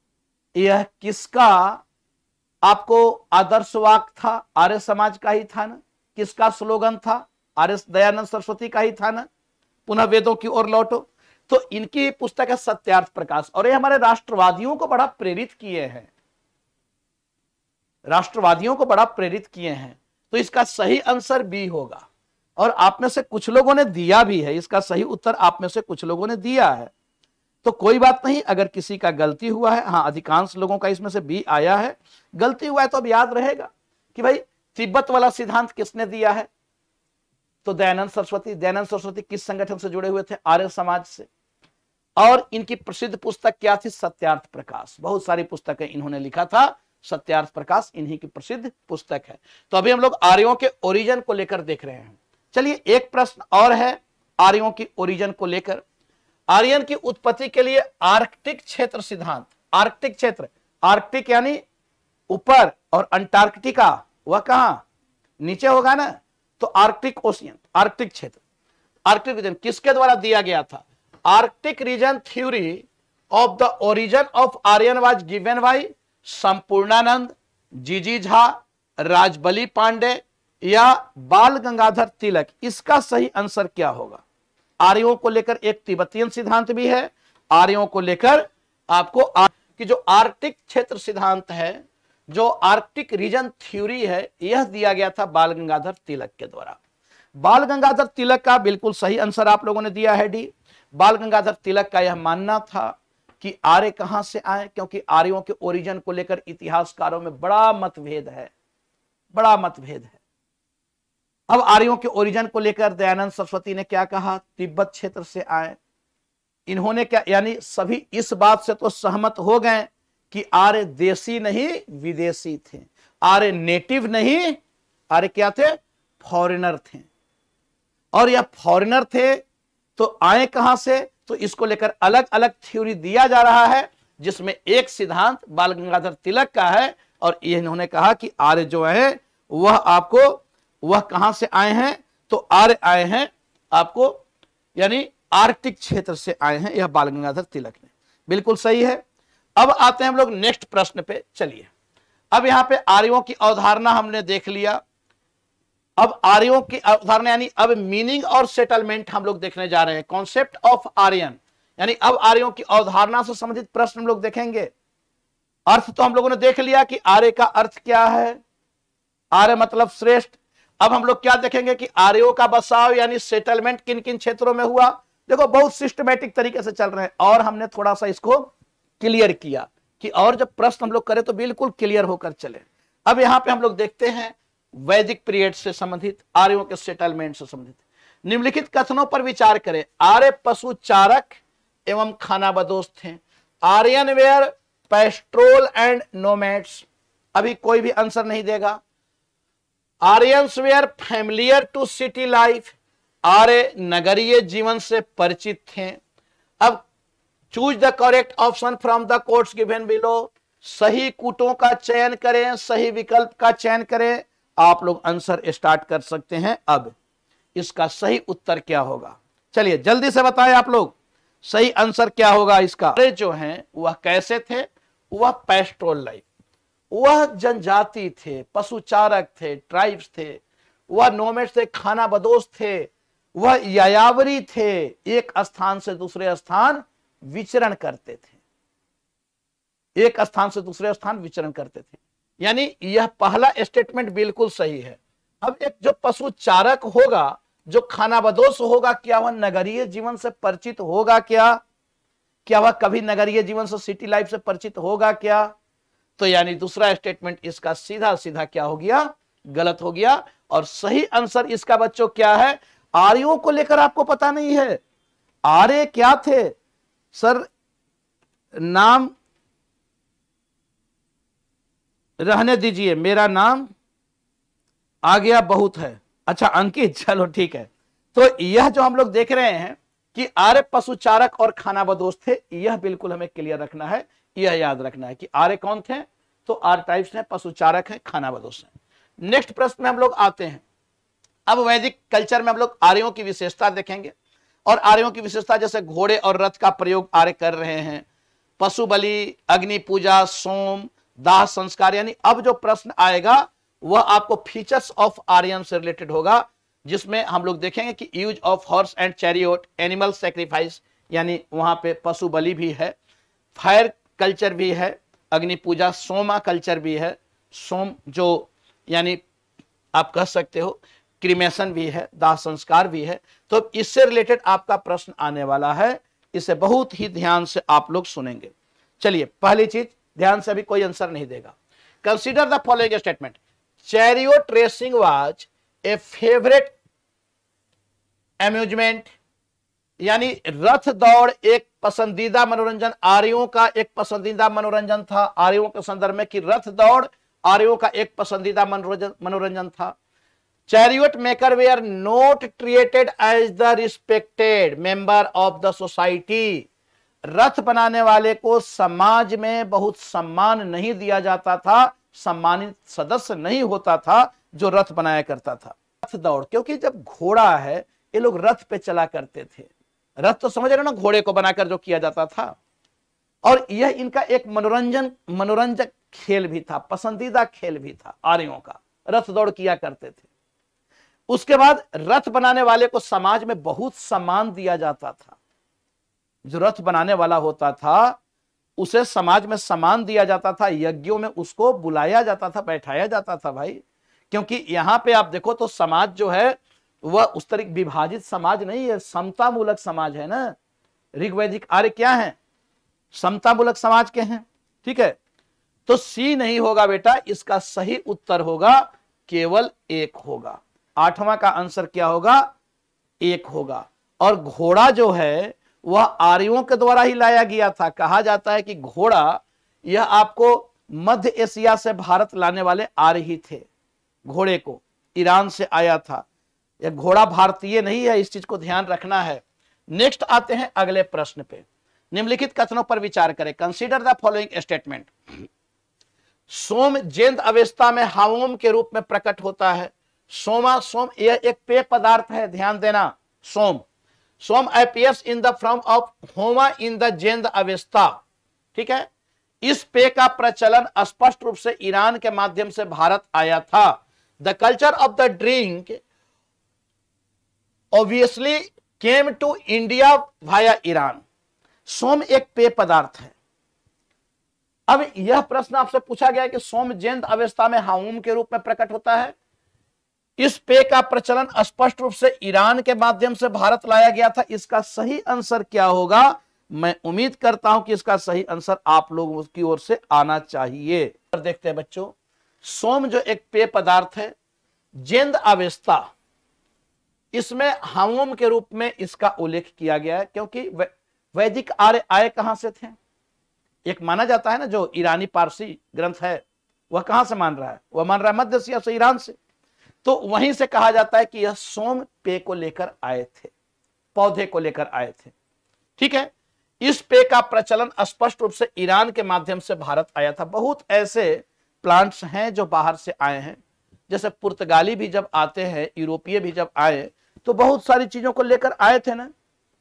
यह किसका आपको आदर्श वाक्य था? आर्य समाज का ही था ना। किसका स्लोगन था? आर्य दयानंद सरस्वती का ही था ना, पुनः वेदों की ओर लौटो। तो इनकी पुस्तक है सत्यार्थ प्रकाश, और ये हमारे राष्ट्रवादियों को बड़ा प्रेरित किए हैं, राष्ट्रवादियों को बड़ा प्रेरित किए हैं। तो इसका सही आंसर बी होगा। और आप में से कुछ लोगों ने दिया भी है, इसका सही उत्तर आप में से कुछ लोगों ने दिया है। तो कोई बात नहीं, अगर किसी का गलती हुआ है, हाँ अधिकांश लोगों का इसमें से बी आया है, गलती हुआ है तो अब याद रहेगा कि भाई तिब्बत वाला सिद्धांत किसने दिया है? तो दयानंद सरस्वती। दयानंद सरस्वती किस संगठन से जुड़े हुए थे? आर्य समाज से। और इनकी प्रसिद्ध पुस्तक क्या थी? सत्यार्थ प्रकाश। बहुत सारी पुस्तकें इन्होंने लिखा था, सत्यार्थ प्रकाश इन्हीं की प्रसिद्ध पुस्तक है। तो अभी हम लोग आर्यों के ओरिजिन को लेकर देख रहे हैं। चलिए एक प्रश्न और है आर्यों की ओरिजिन को लेकर। आर्यन की उत्पत्ति के लिए आर्कटिक क्षेत्र सिद्धांत। आर्कटिक क्षेत्र, आर्कटिक यानी ऊपर, और अंटार्कटिका वह कहां? नीचे होगा ना। तो आर्कटिक ओशियन, आर्कटिक क्षेत्र, आर्कटिक रीजन किसके द्वारा दिया गया था? Arctic region theory of the origin of Aryan was given by Sampurnanand, G G Jha, Rajbali Pandey या बाल गंगाधर तिलक। इसका सही आंसर क्या होगा? आर्यों को लेकर एक तिब्बतियन सिद्धांत भी है, आर्यों को लेकर आपको कि जो आर्कटिक क्षेत्र सिद्धांत है, जो आर्कटिक रीजन थ्योरी है, यह दिया गया था बाल गंगाधर तिलक के द्वारा। बाल गंगाधर तिलक का बिल्कुल सही आंसर आप लोगों ने दिया है डी। बाल गंगाधर तिलक का यह मानना था कि आर्य कहां से आए, क्योंकि आर्यों के ओरिजिन को लेकर इतिहासकारों में बड़ा मतभेद है, बड़ा मतभेद है। अब आर्यों के ओरिजिन को लेकर दयानंद सरस्वती ने क्या कहा, तिब्बत क्षेत्र से आए। इन्होंने क्या, यानी सभी इस बात से तो सहमत हो गए कि आर्य देसी नहीं विदेशी थे, आर्य नेटिव नहीं, आर्य क्या थे, फॉरेनर थे। और यह फॉरेनर थे तो आए कहां से, तो इसको लेकर अलग अलग थ्योरी दिया जा रहा है, जिसमें एक सिद्धांत बाल गंगाधर तिलक का है। और इन्होंने कहा कि आर्य जो है वह आपको, वह कहां से आए हैं, तो आर्य आए हैं आपको यानी आर्कटिक क्षेत्र से आए हैं, यह बाल गंगाधर तिलक ने, बिल्कुल सही है। अब आते हैं हम लोग नेक्स्ट प्रश्न पे। चलिए, अब यहां पे आर्यों की अवधारणा हमने देख लिया। अब आर्यों की अवधारणा यानी अब मीनिंग और सेटलमेंट हम लोग देखने जा रहे हैं, कॉन्सेप्ट ऑफ आर्यन, यानी अब आर्यों की अवधारणा से संबंधित प्रश्न हम लोग देखेंगे। अर्थ तो हम लोगों ने देख लिया कि आर्य का अर्थ क्या है, आर्य मतलब श्रेष्ठ। अब हम लोग क्या देखेंगे कि आर्यों का बसाव यानी सेटलमेंट किन किन क्षेत्रों में हुआ। देखो बहुत सिस्टमैटिक तरीके से चल रहे हैं, और हमने थोड़ा सा इसको क्लियर किया कि और जब प्रश्न हम लोग करें तो बिल्कुल क्लियर होकर चले। अब यहां पे हम लोग देखते हैं वैदिक पीरियड से संबंधित, आर्यों के सेटलमेंट से संबंधित निम्नलिखित कथनों पर विचार करें। आर्य पशु चारक एवं खानाबदोश थे। Aryan were pastoral and nomads, अभी कोई भी आंसर नहीं देगा। Aryans were familiar to city life, आर्य नगरीय जीवन से परिचित थे। अब choose the correct option from the quotes given below, सही कूटों का चयन करें, सही विकल्प का चयन करें। आप लोग आंसर स्टार्ट कर सकते हैं। अब इसका सही उत्तर क्या होगा, चलिए जल्दी से बताएं आप लोग, सही आंसर क्या होगा इसका। आर्य जो हैं वह कैसे थे, वह पेस्ट्रोल लाइफ, वह जनजाति थे, पशुचारक थे, ट्राइब्स थे, वह नोमैड्स थे, खानाबदोश थे, वह यायावरी थे, एक स्थान से दूसरे स्थान विचरण करते थे, एक स्थान से दूसरे स्थान विचरण करते थे। यानी यह पहला स्टेटमेंट बिल्कुल सही है। अब एक जो पशुचारक होगा, जो खानाबदोश होगा, क्या वह नगरीय जीवन से परिचित होगा क्या वह कभी नगरीय जीवन से, सिटी लाइफ से परिचित होगा क्या? तो यानी दूसरा स्टेटमेंट इसका सीधा सीधा क्या हो गया, गलत हो गया। और सही आंसर इसका बच्चों क्या है, आर्यों को लेकर आपको पता नहीं है। आर्य क्या थे सर, नाम रहने दीजिए, मेरा नाम आ गया बहुत है। अच्छा अंकित, चलो ठीक है। तो यह जो हम लोग देख रहे हैं कि आर्य पशुचारक और खानाबदोश थे, यह बिल्कुल हमें क्लियर रखना है, यह याद रखना है कि आर्य कौन थे, तो आर्य टाइप्स हैं, पशुचारक हैं, खानाबदोश हैं। नेक्स्ट प्रश्न में हम लोग आते हैं। अब वैदिक कल्चर में हम लोग आर्यों की विशेषता देखेंगे, और आर्यों की विशेषता जैसे घोड़े और रथ का प्रयोग आर्य कर रहे हैं, पशु बलि, अग्नि पूजा, सोम, दाह संस्कार। यानी अब जो प्रश्न आएगा वह आपको फीचर्स ऑफ आर्यन से रिलेटेड होगा, जिसमें हम लोग देखेंगे कि use of horse and chariot, animal sacrifice, यानी वहां पे पशु बलि भी है, फायर कल्चर भी है, अग्नि पूजा, सोमा कल्चर भी है, सोम जो यानी आप कह सकते हो क्रिमेशन भी है, दाह संस्कार भी है। तो इससे रिलेटेड आपका प्रश्न आने वाला है, इसे बहुत ही ध्यान से आप लोग सुनेंगे। चलिए पहली चीज, ध्यान से अभी कोई आंसर नहीं देगा। Consider the following statement, chariot racing was a favourite amusement, यानी रथ दौड़ एक पसंदीदा मनोरंजन, आर्यों का एक पसंदीदा मनोरंजन था। आर्यों के संदर्भ में कि रथ दौड़ आर्यों का एक पसंदीदा मनोरंजन था। Chariot maker were not treated as the respected member of the society, रथ बनाने वाले को समाज में बहुत सम्मान नहीं दिया जाता था, सम्मानित सदस्य नहीं होता था जो रथ बनाया करता था। रथ दौड़, क्योंकि जब घोड़ा है, ये लोग रथ पे चला करते थे, रथ तो समझ रहे ना, घोड़े को बनाकर जो किया जाता था। और यह इनका एक मनोरंजक खेल भी था, पसंदीदा खेल भी था आर्यों का, रथ दौड़ किया करते थे। उसके बाद रथ बनाने वाले को समाज में बहुत सम्मान दिया जाता था। जो रथ बनाने वाला होता था उसे समाज में सम्मान दिया जाता था, यज्ञों में उसको बुलाया जाता था, बैठाया जाता था भाई। क्योंकि यहां पे आप देखो तो समाज जो है वह उस तरीके विभाजित समाज नहीं है, समता मूलक समाज है ना। ऋग्वैदिक आर्य क्या है, समता मूलक समाज के हैं, ठीक है। तो सी नहीं होगा बेटा, इसका सही उत्तर होगा केवल एक होगा। आठवां का आंसर क्या होगा, एक होगा। और घोड़ा जो है वह आर्यों के द्वारा ही लाया गया था। कहा जाता है कि घोड़ा यह आपको मध्य एशिया से भारत लाने वाले आर्य ही थे। घोड़े को ईरान से आया था, यह घोड़ा भारतीय नहीं है, इस चीज को ध्यान रखना है। नेक्स्ट आते हैं अगले प्रश्न पे। निम्नलिखित कथनों पर विचार करें। Consider the following statement. Soma Zend Avesta में हावोम के रूप में प्रकट होता है। सोम यह एक पेय पदार्थ है, ध्यान देना। Soma appears in the form of homa in the जेंद अवस्था, ठीक है। इस पेय का प्रचलन स्पष्ट रूप से ईरान के माध्यम से भारत आया था। The culture of the drink obviously came to India via Iran. Soma एक पेय पदार्थ है। अब यह प्रश्न आपसे पूछा गया कि सोम जेंद अवस्था में हाउम के रूप में प्रकट होता है। इस पेय का प्रचलन स्पष्ट रूप से ईरान के माध्यम से भारत लाया गया था। इसका सही आंसर क्या होगा, मैं उम्मीद करता हूं कि इसका सही आंसर आप लोगों की ओर से आना चाहिए। देखते हैं बच्चों, सोम जो एक पेय पदार्थ है, जेंद अवस्था, इसमें हाउम के रूप में इसका उल्लेख किया गया है। क्योंकि वैदिक आर्य आए कहां से थे, एक माना जाता है ना, जो ईरानी पारसी ग्रंथ है वह कहां से मान रहा है, वह मान रहा है मध्य एशिया से, ईरान से। तो वहीं से कहा जाता है कि यह सोम पेय को लेकर आए थे, पौधे को लेकर आए थे, ठीक है। इस पेय का प्रचलन स्पष्ट रूप से ईरान के माध्यम से भारत आया था। बहुत ऐसे प्लांट्स हैं जो बाहर से आए हैं, जैसे पुर्तगाली भी जब आते हैं, यूरोपीय भी जब आए तो बहुत सारी चीजों को लेकर आए थे ना,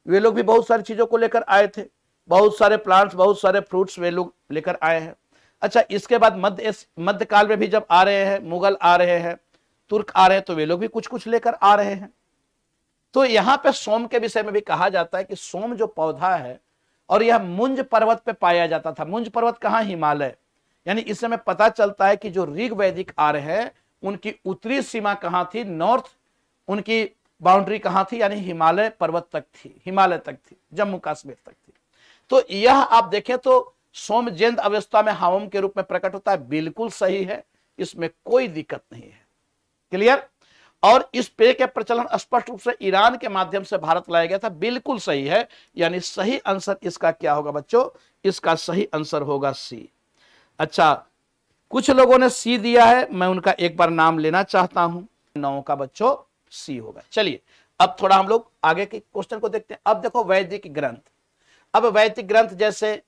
वे लोग भी बहुत सारी चीजों को लेकर आए थे, बहुत सारे प्लांट्स, बहुत सारे फ्रूट्स वे लोग लेकर आए हैं। अच्छा, इसके बाद मध्य काल में भी जब आ रहे हैं, मुगल आ रहे हैं, तुर्क आ रहे हैं, तो वे लोग भी कुछ कुछ लेकर आ रहे हैं। तो यहां पे सोम के विषय में भी कहा जाता है कि सोम जो पौधा है, और यह मुंज पर्वत पे पाया जाता था। मुंज पर्वत कहां, हिमालय। यानी इससे हमें पता चलता है कि जो ऋग्वैदिक आर्य है उनकी उत्तरी सीमा कहां थी, नॉर्थ, उनकी बाउंड्री कहां थी, यानी हिमालय पर्वत तक थी, हिमालय तक थी, जम्मू कश्मीर तक थी। तो यह आप देखें तो सोम जेंद अवस्था में हावम के रूप में प्रकट होता है, बिल्कुल सही है, इसमें कोई दिक्कत नहीं है। क्लियर। और इस पेय के प्रचलन स्पष्ट रूप से ईरान के माध्यम से भारत लाया गया था, बिल्कुल सही है। यानी सही आंसर इसका क्या होगा बच्चों, इसका सही आंसर होगा सी। अच्छा, कुछ लोगों ने सी दिया है, मैं उनका एक बार नाम लेना चाहता हूं। 9 का बच्चों सी होगा। चलिए अब थोड़ा हम लोग आगे के क्वेश्चन को देखते हैं। अब देखो वैदिक ग्रंथ, अब वैदिक ग्रंथ जैसे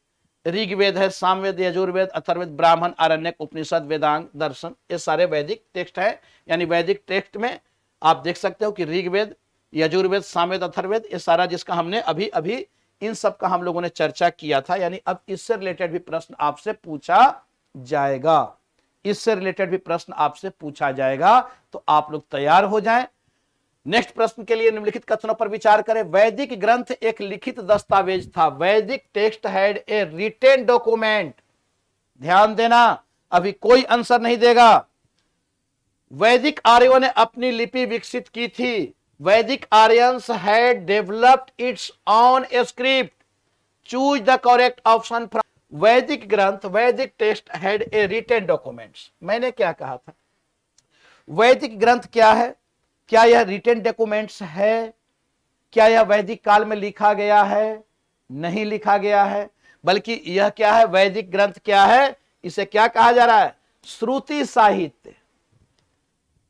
ऋग्वेद है, सामवेद, यजुर्वेद, अथर्ववेद, ब्राह्मण, आरण्यक, उपनिषद, वेदांग, दर्शन, ये सारे वैदिक टेक्स्ट है। यानी वैदिक टेक्स्ट में आप देख सकते हो कि ऋग्वेद, यजुर्वेद, सामवेद, अथर्ववेद, ये सारा जिसका हमने अभी अभी इन सब का हम लोगों ने चर्चा किया था। यानी अब इससे रिलेटेड भी प्रश्न आपसे पूछा जाएगा, इससे रिलेटेड भी प्रश्न आपसे पूछा जाएगा, तो आप लोग तैयार हो जाएं। नेक्स्ट प्रश्न के लिए निम्नलिखित कथनों पर विचार करें। वैदिक ग्रंथ एक लिखित दस्तावेज था। Vedic text had a written document. ध्यान देना, अभी कोई आंसर नहीं देगा। वैदिक आर्यों ने अपनी लिपि विकसित की थी। Vedic Aryans had developed its own script. Choose the correct option from. Vedic ग्रंथ, Vedic text had a written documents. मैंने क्या कहा था, वैदिक ग्रंथ क्या है, क्या यह रिटेन डॉक्यूमेंट्स है, क्या यह वैदिक काल में लिखा गया है, नहीं लिखा गया है, बल्कि यह क्या है, वैदिक ग्रंथ क्या है, इसे क्या कहा जा रहा है, श्रुति साहित्य।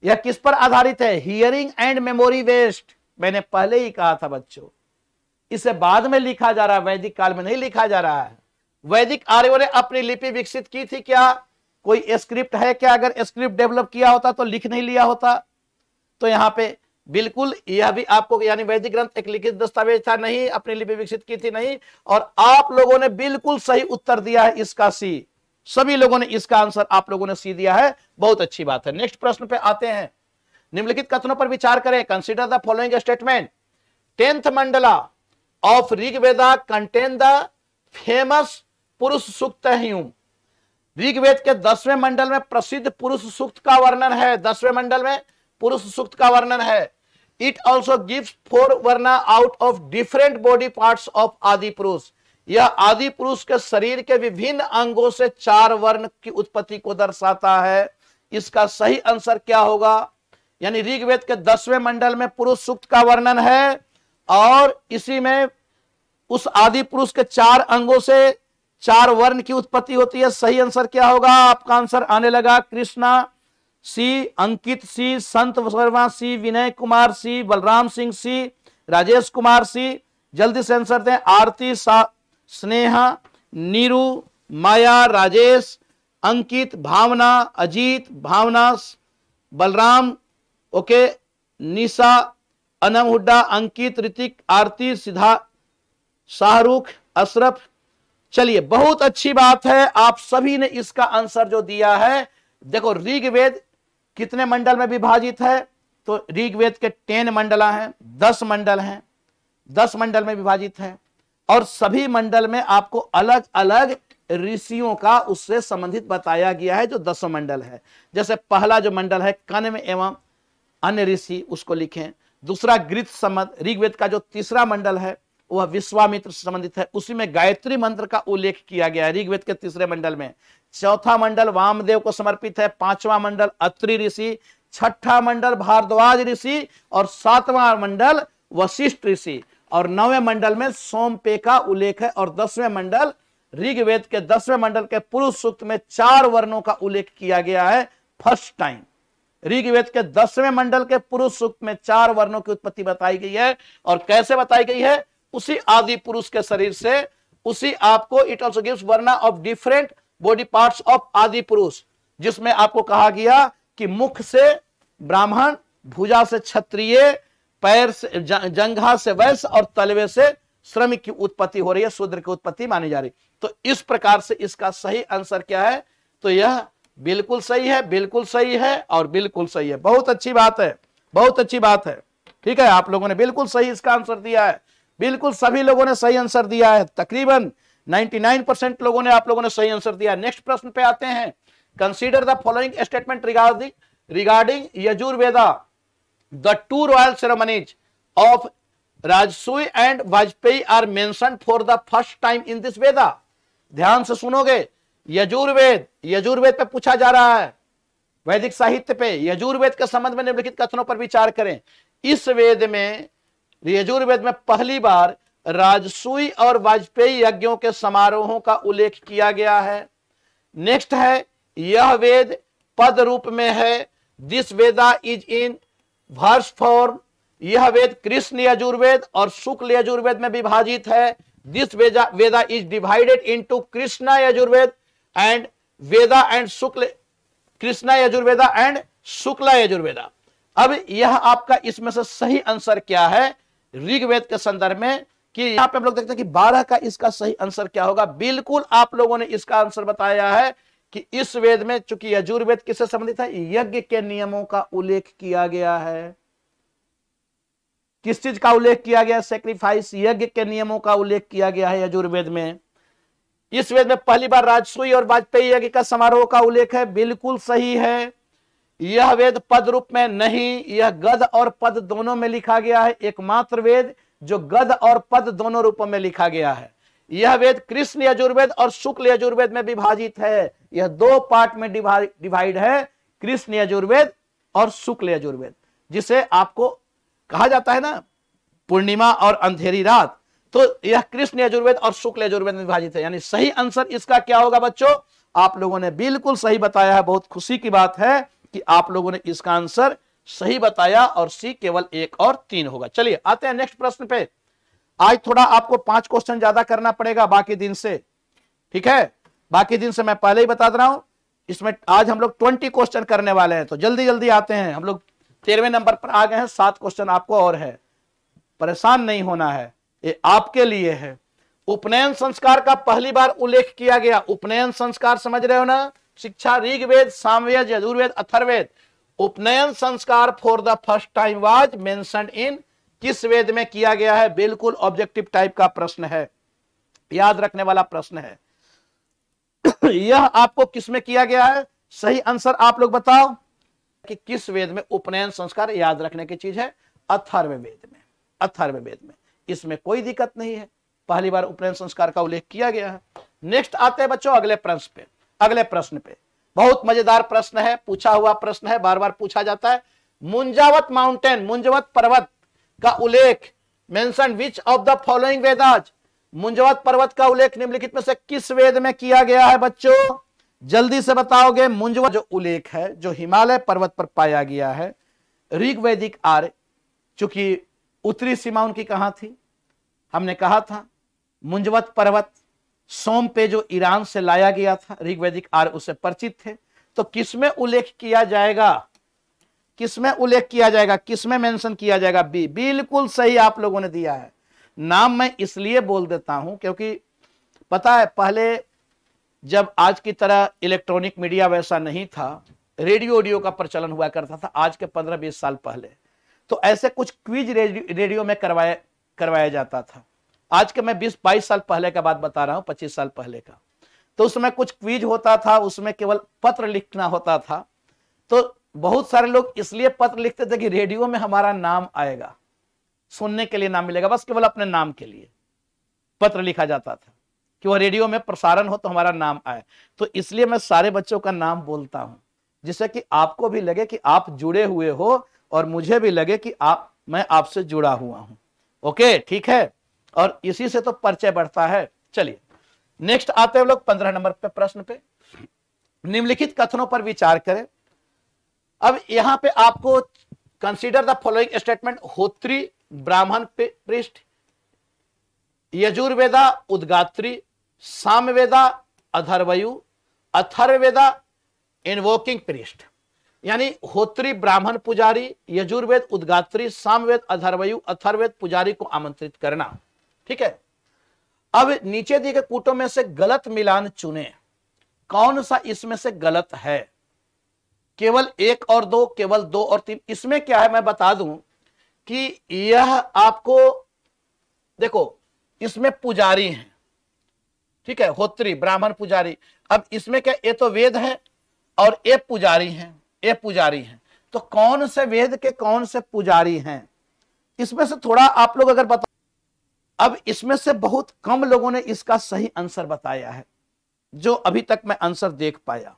यह किस पर आधारित है, हियरिंग एंड मेमोरी बेस्ड। मैंने पहले ही कहा था बच्चों, इसे बाद में लिखा जा रहा है, वैदिक काल में नहीं लिखा जा रहा है। वैदिक आर्यों ने अपनी लिपि विकसित की थी, क्या कोई स्क्रिप्ट है क्या, अगर स्क्रिप्ट डेवलप किया होता तो लिख नहीं लिया होता। तो यहां पे बिल्कुल यह भी आपको, यानी वैदिक ग्रंथ एक लिखित दस्तावेज था, नहीं अपनी लिपि विकसित की थी, नहीं। और आप लोगों ने बिल्कुल सही उत्तर दिया है, इसका सी। सभी लोगों ने इसका आंसर आप लोगों ने सी दिया है, बहुत अच्छी बात है। नेक्स्ट प्रश्न पे आते हैं। निम्नलिखित कथनों पर विचार करें। Consider the following statement. 10th Mandla of Rigveda contain the famous पुरुष सूक्त ह्यूम। ऋग्वेद के 10वें मंडल में प्रसिद्ध पुरुष सूक्त का वर्णन है। 10वें मंडल में पुरुष सूक्त का वर्णन है। It also gives 4 varna out of different body parts of Adi Purusha. यह आदि पुरुष के शरीर के विभिन्न अंगों से 4 वर्ण की उत्पत्ति को दर्शाता है। इसका सही आंसर क्या होगा? यानी ऋग्वेद के 10वें मंडल में पुरुष सूक्त का वर्णन है और इसी में उस आदि पुरुष के 4 अंगों से 4 वर्ण की उत्पत्ति होती है। सही आंसर क्या होगा? आपका आंसर आने लगा। कृष्णा सी, अंकित सी, संत वर्मा सी, विनय कुमार सी, बलराम सिंह सी, राजेश कुमार सी। जल्दी से आंसर दें। आरती, स्नेहा, नीरू, माया, राजेश, अंकित, भावना, अजीत, भावना, बलराम, ओके, निशा, अनम हुड्डा, अंकित, ऋतिक, आरती, सिद्धा, शाहरुख, अशरफ। चलिए, बहुत अच्छी बात है, आप सभी ने इसका आंसर जो दिया है। देखो, ऋग्वेद कितने मंडल में विभाजित है? तो ऋग्वेद के 10 मंडला हैं, 10 मंडल हैं, 10 मंडल में विभाजित है और सभी मंडल में आपको अलग अलग ऋषियों का उससे संबंधित बताया गया है जो 10 मंडल है। जैसे पहला जो मंडल है कण्व एवं अन्य ऋषि, उसको लिखें। दूसरा गृत संबंध, ऋग्वेद का जो तीसरा मंडल है वह विश्वामित्र से संबंधित है, उसी में गायत्री मंत्र का उल्लेख किया गया है ऋग्वेद के तीसरे मंडल में। चौथा मंडल वामदेव को समर्पित है, 5वां मंडल अत्रि ऋषि, 6ठा मंडल भारद्वाज ऋषि और 7वां मंडल वशिष्ठ ऋषि और 9वें मंडल में सोमपे का उल्लेख है और 10वें मंडल ऋग्वेद के 10वें मंडल के पुरुष सूक्त में 4 वर्णों का उल्लेख किया गया है। फर्स्ट टाइम ऋग्वेद के 10वें मंडल के पुरुष सूक्त में 4 वर्णों की उत्पत्ति बताई गई है। और कैसे बताई गई है? उसी आदि पुरुष के शरीर से, उसी आपको it also gives varna of different body parts of Adi Purusha, जिसमें आपको कहा गया कि मुख से ब्राह्मण, भुजा से क्षत्रिय, पैर से जंघा से वैश्य और तलवे से श्रमिक की उत्पत्ति हो रही है, शूद्र की उत्पत्ति मानी जा रही। तो इस प्रकार से इसका सही आंसर क्या है? तो यह बिल्कुल सही है, बिल्कुल सही है और बिल्कुल सही है। बहुत अच्छी बात है, बहुत अच्छी बात है। ठीक है, आप लोगों ने बिल्कुल सही इसका आंसर दिया है। बिल्कुल सभी लोगों ने सही आंसर दिया है। तकरीबन 99% लोगों ने, आप लोगों ने सही आंसर दिया। नेक्स्ट प्रश्न पे आते हैं। Consider the following statement regarding Yajurveda. The 2 royal ceremonies of Rajasuya and Vajapeya are mentioned for the first time in this Veda. ध्यान से सुनोगे। यजुर्वेद पे पूछा जा रहा है, वैदिक साहित्य पे। यजुर्वेद के संबंध में निम्नलिखित कथनों पर विचार करें। इस वेद में, यजुर्वेद में पहली बार राजसूय और वाजपेयी यज्ञों के समारोहों का उल्लेख किया गया है। नेक्स्ट है, यह वेद पद रूप में है। This Veda is in verse form. यह वेद कृष्ण यजुर्वेद और शुक्ल यजुर्वेद में विभाजित है। This Veda is divided into Krishna Yajurveda and Veda and Shukla, Krishna Yajurveda and Shukla Yajurveda. अब यह आपका इसमें से सही आंसर क्या है ऋग्वेद के संदर्भ में, कि यहां पे हम लोग देखते हैं कि 12 का इसका सही आंसर क्या होगा। बिल्कुल आप लोगों ने इसका आंसर बताया है कि इस वेद में, चूंकि यजुर्वेद किससे संबंधित है? यज्ञ के नियमों का उल्लेख किया गया है। किस चीज का उल्लेख किया गया? सेक्रीफाइस, यज्ञ के नियमों का उल्लेख किया गया है यजुर्वेद में। इस वेद में पहली बार राजसूय और वाजपेयी यज्ञ का समारोह का उल्लेख है। बिल्कुल सही है। यह वेद पद रूप में नहीं, यह गद और पद दोनों में लिखा गया है। एकमात्र वेद जो गद और पद दोनों रूपों में लिखा गया है। यह वेद कृष्ण यजुर्वेद और शुक्ल यजुर्वेद में विभाजित है। यह 2 पार्ट में डिवाइड है, कृष्ण यजुर्वेद और शुक्ल यजुर्वेद, जिसे आपको कहा जाता है ना पूर्णिमा और अंधेरी रात। तो यह कृष्ण यजुर्वेद और शुक्ल यजुर्वेद में विभाजित है। यानी सही आंसर इसका क्या होगा बच्चों? आप लोगों ने बिल्कुल सही बताया है। बहुत खुशी की बात है कि आप लोगों ने इसका आंसर सही बताया और सी केवल 1 और 3 होगा। चलिए आते हैं नेक्स्ट प्रश्न पे। आज थोड़ा आपको 5 क्वेश्चन ज्यादा करना पड़ेगा बाकी दिन से। ठीक है, बाकी दिन से मैं पहले ही बता रहा हूं। इसमें आज हम लोग 20 क्वेश्चन करने वाले हैं, तो जल्दी जल्दी आते हैं। हम लोग 13वें नंबर पर आ गए हैं। 7 क्वेश्चन आपको और है, परेशान नहीं होना है, ये आपके लिए है। उपनयन संस्कार का पहली बार उल्लेख किया गया। उपनयन संस्कार समझ रहे हो ना? शिक्षा ऋग्वेद, सामवेद, यजुर्वेद, अथर्ववेद। उपनयन संस्कार for the first time was mentioned in किस वेद में किया गया है? बिल्कुल ऑब्जेक्टिव टाइप का प्रश्न है, याद रखने वाला प्रश्न है। यह आपको किसमें किया गया है? सही आंसर आप लोग बताओ कि किस वेद में उपनयन संस्कार याद रखने की चीज है? अथर्ववेद में। अथर्ववेद में, इसमें कोई दिक्कत नहीं है, पहली बार उपनयन संस्कार का उल्लेख किया गया है। नेक्स्ट आते हैं बच्चों अगले प्रश्न पे। अगले प्रश्न पे बहुत मजेदार प्रश्न है, पूछा हुआ प्रश्न है, बार बार पूछा जाता है। मुंजावत माउंटेन, मुंजवत पर्वत का उल्लेख mention which of the following Vedas, Munjavat पर्वत का उल्लेख निम्नलिखित में से किस वेद में किया गया है बच्चों? जल्दी से बताओगे। मुंजवत जो उल्लेख है, जो हिमालय पर्वत पर पाया गया है, ऋग्वैदिक आर्य, चूंकि उत्तरी सीमा उनकी कहां थी? हमने कहा था मुंजवत पर्वत सोम पे जो ईरान से लाया गया था, ऋग्वैदिक आर्य उससे परिचित थे। तो किसमें उल्लेख किया जाएगा? किसमें उल्लेख किया जाएगा? किसमें मेंशन किया जाएगा? बी। बिल्कुल सही आप लोगों ने दिया है। नाम मैं इसलिए बोल देता हूं क्योंकि पता है पहले जब आज की तरह इलेक्ट्रॉनिक मीडिया वैसा नहीं था, रेडियो ऑडियो का प्रचलन हुआ करता था आज के 15-20 साल पहले, तो ऐसे कुछ क्विज रेडियो में करवाया जाता था। आज के मैं 20-22 साल पहले का बात बता रहा हूं, 25 साल पहले का। तो उसमें कुछ क्विज होता था, उसमें केवल पत्र लिखना होता था। तो बहुत सारे लोग इसलिए पत्र लिखते थे कि रेडियो में हमारा नाम आएगा, सुनने के लिए नाम मिलेगा, बस केवल अपने नाम के लिए पत्र लिखा जाता था कि वह रेडियो में प्रसारण हो तो हमारा नाम आए। तो इसलिए मैं सारे बच्चों का नाम बोलता हूं, जिससे कि आपको भी लगे कि आप जुड़े हुए हो और मुझे भी लगे कि मैं आपसे जुड़ा हुआ हूं। ओके, ठीक है, और इसी से तो परिचय बढ़ता है। चलिए नेक्स्ट आते हैं लोग 15 नंबर पे प्रश्न पे। निम्नलिखित कथनों पर विचार करें। अब यहां पे आपको कंसीडर द फॉलोइंग स्टेटमेंट। होत्री ब्राह्मण पृष्ठ, यजुर्वेदा उद्गात्री, सामवेदा अथर्वयु, अथर्ववेदा इन्वोकिंग पृष्ठ। यानी होत्री ब्राह्मण पुजारी, यजुर्वेद उद्गात्री, सामवेद अथर्वयु, अथर्ववेद पुजारी को आमंत्रित करना। ठीक है, अब नीचे दिए गए कूटों में से गलत मिलान चुने, कौन सा इसमें से गलत है? केवल 1 और 2, केवल 2 और 3। इसमें क्या है मैं बता दूं कि यह आपको देखो, इसमें पुजारी हैं, ठीक है, होत्री ब्राह्मण पुजारी। अब इसमें क्या, ये तो वेद है और ये पुजारी हैं, ये पुजारी हैं। तो कौन से वेद के कौन से पुजारी हैं? इसमें से थोड़ा आप लोग अगर बता। अब इसमें से बहुत कम लोगों ने इसका सही आंसर बताया है, जो अभी तक मैं आंसर देख पाया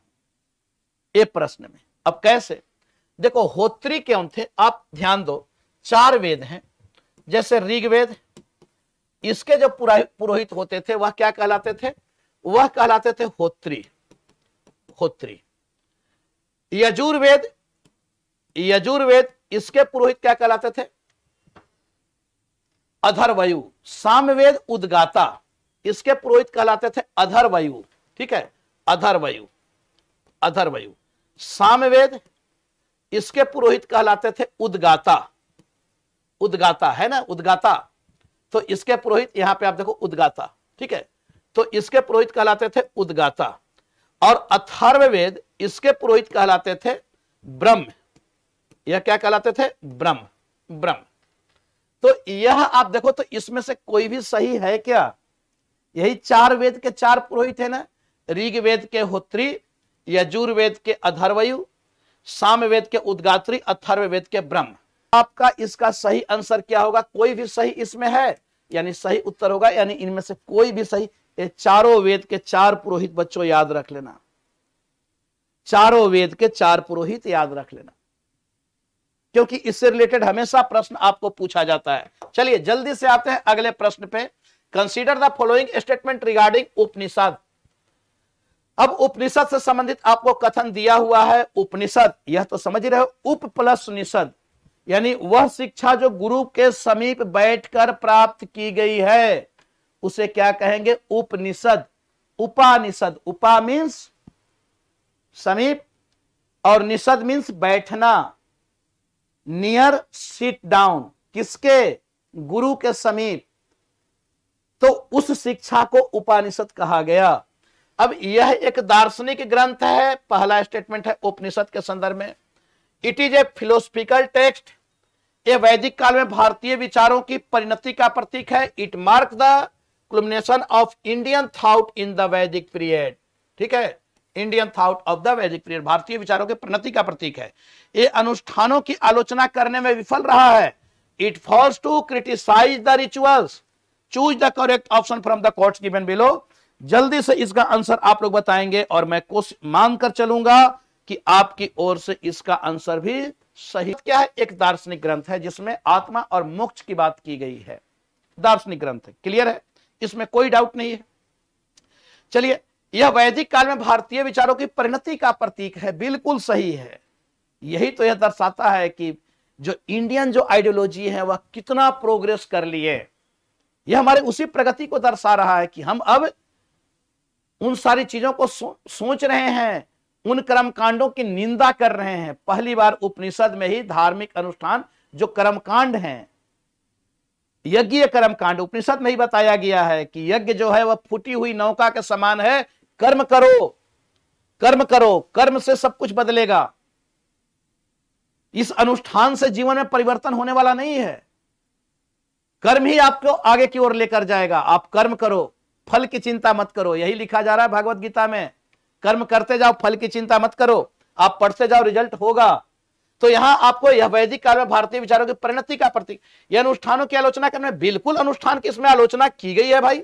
ये प्रश्न में। अब कैसे? देखो, होत्री कौन थे? आप ध्यान दो, 4 वेद हैं, जैसे ऋग्वेद, इसके जो पुरोहित होते थे वह क्या कहलाते थे? वह कहलाते थे होत्री। होत्री। यजुर्वेद, यजुर्वेद इसके पुरोहित क्या कहलाते थे? अथर्वयु। सामवेद उद्गाता, इसके पुरोहित कहलाते थे अथर्वयु। ठीक है, अथर्वयु, अथर्वयु। सामवेद, इसके पुरोहित कहलाते थे उद्गाता। उद्गाता है ना, उद्गाता। तो इसके पुरोहित यहां पे आप देखो उद्गाता। ठीक है, तो इसके पुरोहित कहलाते थे उद्गाता। और अथर्ववेद, इसके पुरोहित कहलाते थे ब्रह्म। यह क्या कहलाते थे? ब्रह्म। ब्रह्म। तो यह आप देखो, तो इसमें से कोई भी सही है क्या? यही 4 वेद के 4 पुरोहित है ना, ऋग्वेद के होत्री, यजुर्वेद के अथर्वयु, सामवेद के उद्गात्री, अथर्ववेद के ब्रह्म। आपका इसका सही आंसर क्या होगा? कोई भी सही इसमें है, यानी सही उत्तर होगा, यानी इनमें से कोई भी सही। ये चारों वेद के 4 पुरोहित बच्चों याद रख लेना, चारों वेद के 4 पुरोहित याद रख लेना, क्योंकि इससे रिलेटेड हमेशा प्रश्न आपको पूछा जाता है। चलिए जल्दी से आते हैं अगले प्रश्न पे। Consider the following statement regarding Upanishad. अब उपनिषद से संबंधित आपको कथन दिया हुआ है। उपनिषद, यह तो समझ रहे हो, उप प्लस निषद, यानी वह शिक्षा जो गुरु के समीप बैठकर प्राप्त की गई है उसे क्या कहेंगे? उपनिषद। उपानिषद, उपा मीन्स समीप और निषद मीन्स बैठना, नियर सिट डाउन, किसके? गुरु के समीप। तो उस शिक्षा को उपनिषद कहा गया। अब यह एक दार्शनिक ग्रंथ है, पहला स्टेटमेंट है उपनिषद के संदर्भ में। It is a philosophical text, ये वैदिक काल में भारतीय विचारों की परिणति का प्रतीक है। It mark the culmination of Indian thought in the Vedic period. ठीक है, Indian thought of the Vedic period, भारतीय विचारों के प्रणति का प्रतीक है। ये अनुष्ठानों की आलोचना करने में विफल रहा है। It fails to criticize the rituals, choose the correct option from the quotes given below. जल्दी से इसका आंसर आप लोग बताएंगे और मैं कोशिश मानकर चलूंगा कि आपकी ओर से इसका आंसर भी सही। क्या है? एक दार्शनिक ग्रंथ है जिसमें आत्मा और मोक्ष की बात की गई है, दार्शनिक ग्रंथ है, क्लियर है, इसमें कोई डाउट नहीं है। चलिए, यह वैदिक काल में भारतीय विचारों की परिणति का प्रतीक है, बिल्कुल सही है। यही तो यह दर्शाता है कि जो इंडियन जो आइडियोलॉजी है वह कितना प्रोग्रेस कर लिए। यह हमारे उसी प्रगति को दर्शा रहा है कि हम अब उन सारी चीजों को सोच रहे हैं, उन कर्मकांडों की निंदा कर रहे हैं। पहली बार उपनिषद में ही धार्मिक अनुष्ठान जो कर्मकांड हैं, यज्ञ कर्मकांड, उपनिषद में ही बताया गया है कि यज्ञ जो है वह फूटी हुई नौका के समान है। कर्म करो, कर्म करो, कर्म से सब कुछ बदलेगा। इस अनुष्ठान से जीवन में परिवर्तन होने वाला नहीं है, कर्म ही आपको आगे की ओर लेकर जाएगा। आप कर्म करो, फल की चिंता मत करो, यही लिखा जा रहा है भगवत गीता में। कर्म करते जाओ, फल की चिंता मत करो, आप पढ़ते जाओ, रिजल्ट होगा। तो यहां आपको यह वैदिक काल में भारतीय विचारों की परिणति का प्रतीक, यह अनुष्ठानों की आलोचना करने में बिल्कुल अनुष्ठान की इसमें आलोचना की गई है भाई।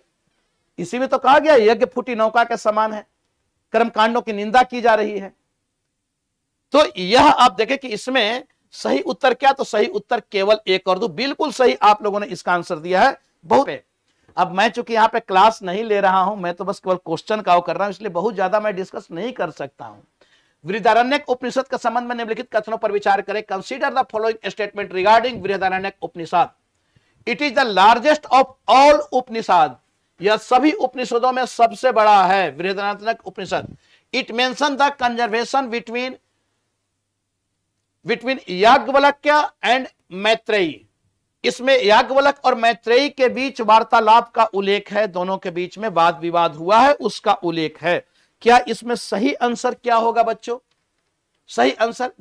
इसी में तो कहा गया यज्ञ फूटी नौका के समान है, कर्मकांडों की निंदा की जा रही है। तो यह आप देखें कि इसमें सही उत्तर क्या, तो सही उत्तर केवल एक और दो, बिल्कुल सही आप लोगों ने इसका आंसर दिया है। बहुत अब मैं चूंकि यहाँ पे क्लास नहीं ले रहा हूं, मैं तो बस केवल क्वेश्चन का कर रहा हूं, इसलिए बहुत ज्यादा मैं डिस्कस नहीं कर सकता हूं। बृहदारण्यक उपनिषद के संबंध में निम्नलिखित कथनों पर विचार करें। Consider the following statement regarding Brihadaranyaka Upanishad. It is the largest of all Upanishad, यह सभी उपनिषदों में सबसे बड़ा है Brihadaranyaka Upanishad. It mention the conservation between Yajnavalkya and Maitreyi, इसमें याज्ञवल्क्य और मैत्रेयी के बीच वार्तालाप का उल्लेख है, दोनों के बीच में वाद विवाद हुआ है उसका उल्लेख है। क्या इसमें सही आंसर क्या होगा बच्चों? सही आंसर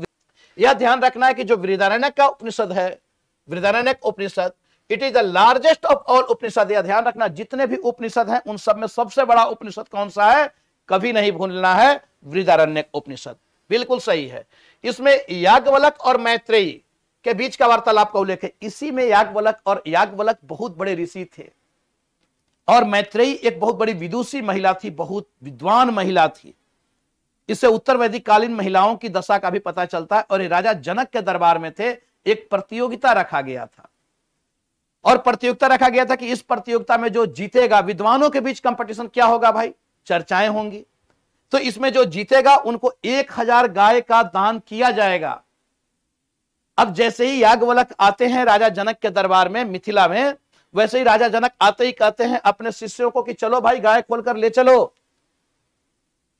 यह ध्यान रखना है कि जो बृहदारण्यक का उपनिषद है, Brihadaranyaka Upanishad, it is the largest of all Upanishad. यह ध्यान रखना, जितने भी उपनिषद हैं उन सब में सबसे बड़ा उपनिषद कौन सा है, कभी नहीं भूलना है, बृहदारण्यक उपनिषद। बिल्कुल सही है। इसमें याज्ञवल्क्य और मैत्रेयी के बीच का वार्तालाप का उल्लेख है। इसी में याज्ञवल्क्य बहुत बड़े ऋषि थे और मैत्रेयी एक बहुत बड़ी विदुषी महिला थी, बहुत विद्वान महिला थी। इससे उत्तर वैदिक कालीन महिलाओं की दशा का भी पता चलता है। और ये राजा जनक के दरबार में थे, एक प्रतियोगिता रखा गया था और प्रतियोगिता रखा गया था कि इस प्रतियोगिता में जो जीतेगा, विद्वानों के बीच कंपटीशन क्या होगा भाई, चर्चाएं होंगी। तो इसमें जो जीतेगा उनको 1000 गाय का दान किया जाएगा। अब जैसे ही याज्ञवल्क्य आते हैं राजा जनक के दरबार में मिथिला में, वैसे ही राजा जनक आते ही कहते हैं अपने शिष्यों को कि चलो भाई गाय खोलकर ले चलो,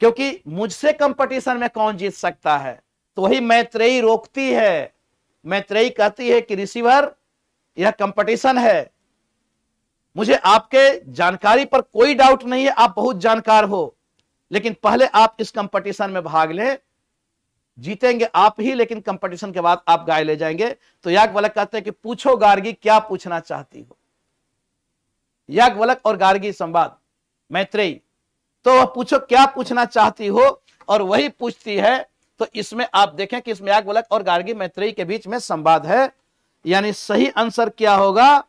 क्योंकि मुझसे कंपटीशन में कौन जीत सकता है। तो वही मैत्रेयी रोकती है। मैत्रेयी कहती है कि ऋषिवर, यह कंपटीशन है, मुझे आपके जानकारी पर कोई डाउट नहीं है, आप बहुत जानकार हो, लेकिन पहले आप इस कंपटीशन में भाग लें, जीतेंगे आप ही, लेकिन कंपटीशन के बाद आप गाय ले जाएंगे। तो याज्ञवल्क्य कहते हैं कि पूछो गार्गी क्या पूछना चाहती हो। याज्ञवल्क्य और गार्गी संवाद, मैत्रेयी, तो वह पूछो क्या पूछना चाहती हो, और वही पूछती है। तो इसमें आप देखें कि इसमें याज्ञवल्क्य और गार्गी मैत्रेयी के बीच में संवाद है, यानी सही आंसर क्या होगा,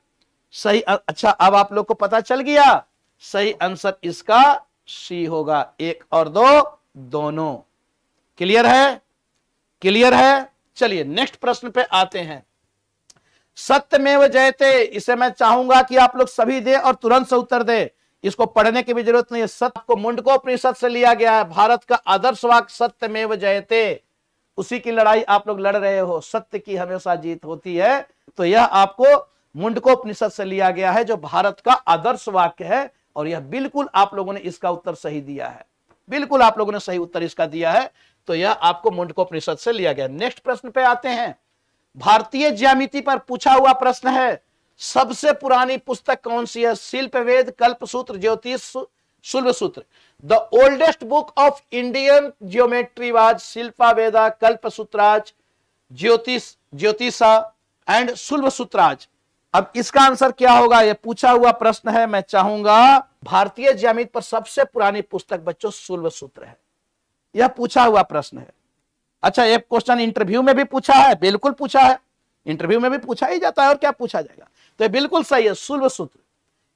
सही अच्छा अब आप लोग को पता चल गया, सही आंसर इसका सी होगा, 1 और 2 दोनों। क्लियर है? क्लियर है। चलिए नेक्स्ट प्रश्न पे आते हैं। सत्यमेव जयते, इसे मैं चाहूंगा कि आप लोग सभी दे और तुरंत से उत्तर दे, इसको पढ़ने की भी जरूरत नहीं है। सत्य को मुंडकोपनिषद से लिया गया है, भारत का आदर्श वाक्य सत्यमेव जयते, उसी की लड़ाई आप लोग लड़ रहे हो, सत्य की हमेशा जीत होती है। तो यह आपको मुंडकोपनिषद से लिया गया है जो भारत का आदर्श वाक्य है, और यह बिल्कुल आप लोगों ने इसका उत्तर सही दिया है, बिल्कुल आप लोगों ने सही उत्तर इसका दिया है। तो यह आपको मुंडकोपनिषद से लिया गया। नेक्स्ट प्रश्न पे आते हैं। भारतीय ज्यामिति पर पूछा हुआ प्रश्न है, सबसे पुरानी पुस्तक कौन सी है? Shilpaveda, Kalpasutra, Jyotish, Shulbasutra. The oldest book of Indian geometry was Shilpaveda, Kalpasutras, Jyotisha and Shulbasutras. अब इसका आंसर क्या होगा, यह पूछा हुआ प्रश्न है। मैं चाहूंगा भारतीय ज्यामिति पर सबसे पुरानी पुस्तक बच्चों शूल्व सूत्र है। यह पूछा हुआ प्रश्न है। अच्छा, एक क्वेश्चन इंटरव्यू में भी पूछा है, बिल्कुल पूछा है, इंटरव्यू में भी पूछा ही जाता है, और क्या पूछा जाएगा। तो बिल्कुल सही है, शूल्व सूत्र।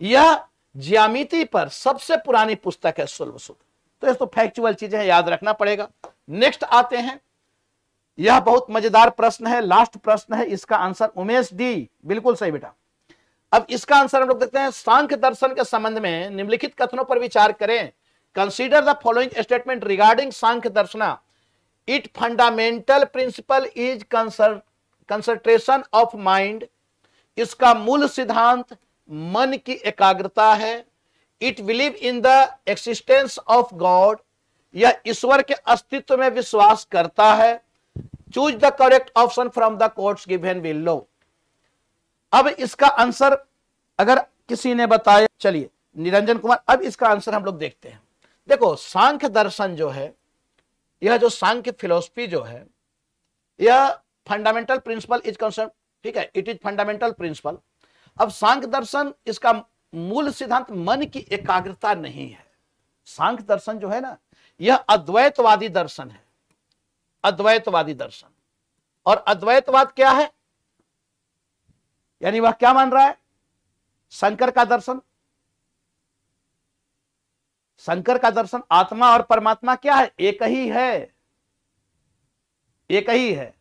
यह ज्यामिति पर सबसे पुरानी पुस्तक है शूल्व सूत्र। तो ये तो फैक्चुअल चीजें हैं, याद रखना पड़ेगा। नेक्स्ट आते हैं, यह बहुत मजेदार प्रश्न है, लास्ट प्रश्न है। इसका आंसर उमेश डी, बिल्कुल सही बेटा। अब इसका आंसर हम लोग देखते हैं, सांख्य दर्शन के संबंध में निम्नलिखित कथनों पर विचार करें। Consider the following statement regarding Sankhya Darshana. It fundamental principle is concentration of mind. इसका मूल सिद्धांत मन की एकाग्रता है। It believe in the existence of God. यह ईश्वर के अस्तित्व में विश्वास करता है। Choose the correct option from the quotes given below. अब इसका आंसर अगर किसी ने बताया, चलिए निरंजन कुमार, अब इसका आंसर हम लोग देखते हैं। देखो, सांख्य दर्शन जो है, यह जो सांख्य फिलोसफी जो है, यह फंडामेंटल प्रिंसिपल इज कंसर्न, ठीक है, इट इज फंडामेंटल प्रिंसिपल। अब सांख्य दर्शन, इसका मूल सिद्धांत मन की एकाग्रता नहीं है। सांख्य दर्शन जो है ना, यह अद्वैतवादी दर्शन है, अद्वैतवादी दर्शन। और अद्वैतवाद क्या है, यानी वह क्या मान रहा है, शंकर का दर्शन। शंकर का दर्शन, आत्मा और परमात्मा क्या है, एक ही है, एक ही है।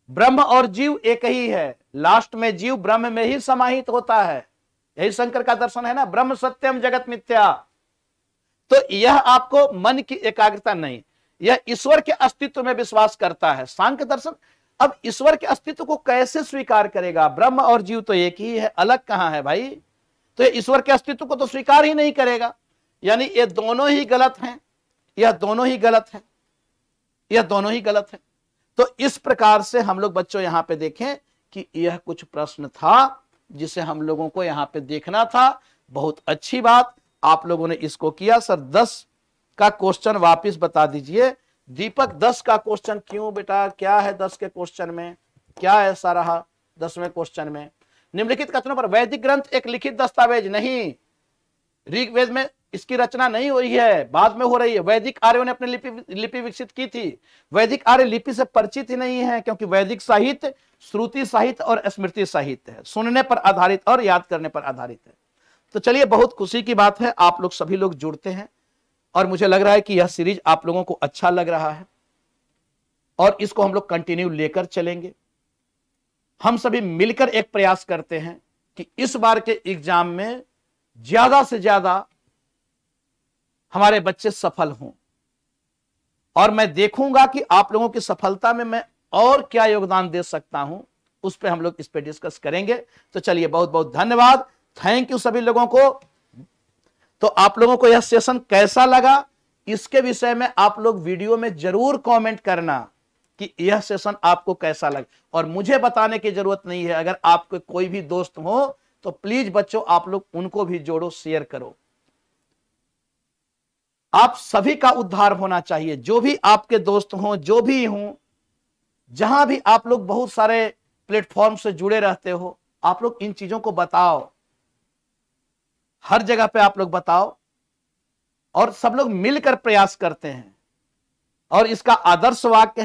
ब्रह्म और जीव एक ही है, लास्ट में जीव ब्रह्म में ही समाहित होता है। यही शंकर का दर्शन है ना, ब्रह्म सत्यम जगत मिथ्या। तो यह आपको मन की एकाग्रता नहीं, यह ईश्वर के अस्तित्व में विश्वास करता है, सांख्य दर्शन। अब ईश्वर के अस्तित्व को कैसे स्वीकार करेगा, ब्रह्म और जीव तो एक ही है, अलग कहां है भाई। तो यह ईश्वर के अस्तित्व को तो स्वीकार ही नहीं करेगा, यानी ये दोनों ही गलत हैं, यह दोनों ही गलत है, यह दोनों ही गलत है। तो इस प्रकार से हम लोग बच्चों यहां पे देखें कि यह कुछ प्रश्न था जिसे हम लोगों को यहां पे देखना था। बहुत अच्छी बात, आप लोगों ने इसको किया। सर 10 का क्वेश्चन वापस बता दीजिए। दीपक 10 का क्वेश्चन क्यों बेटा, क्या है 10 के क्वेश्चन में, क्या ऐसा रहा 10वें क्वेश्चन में। निम्नलिखित कथनों पर, वैदिक ग्रंथ एक लिखित दस्तावेज नहीं, ऋग्वेद में इसकी रचना नहीं हुई है, बाद में हो रही है। वैदिक आर्यों ने अपनी लिपि विकसित की थी। वैदिक आर्य लिपि से परिचित ही नहीं है, क्योंकि वैदिक साहित्य श्रुति साहित्य और स्मृति साहित्य है, सुनने पर आधारित और याद करने पर आधारित है। तो चलिए, बहुत खुशी की बात है, आप लोग सभी लोग जुड़ते हैं, और मुझे लग रहा है कि यह सीरीज आप लोगों को अच्छा लग रहा है, और इसको हम लोग कंटिन्यू लेकर चलेंगे। हम सभी मिलकर एक प्रयास करते हैं कि इस बार के एग्जाम में ज्यादा से ज्यादा हमारे बच्चे सफल हों, और मैं देखूंगा कि आप लोगों की सफलता में मैं और क्या योगदान दे सकता हूं, उस पे हम लोग इस पे डिस्कस करेंगे। तो चलिए, बहुत बहुत धन्यवाद, थैंक यू सभी लोगों को। तो आप लोगों को यह सेशन कैसा लगा, इसके विषय में आप लोग वीडियो में जरूर कमेंट करना कि यह सेशन आपको कैसा लगा। और मुझे बताने की जरूरत नहीं है, अगर आपके कोई भी दोस्त हो तो प्लीज बच्चों आप लोग उनको भी जोड़ो, शेयर करो। आप सभी का उद्धार होना चाहिए, जो भी आपके दोस्त हों, जो भी हों, जहां भी आप लोग बहुत सारे प्लेटफॉर्म से जुड़े रहते हो, आप लोग इन चीजों को बताओ, हर जगह पे आप लोग बताओ, और सब लोग मिलकर प्रयास करते हैं। और इसका आदर्श वाक्य है,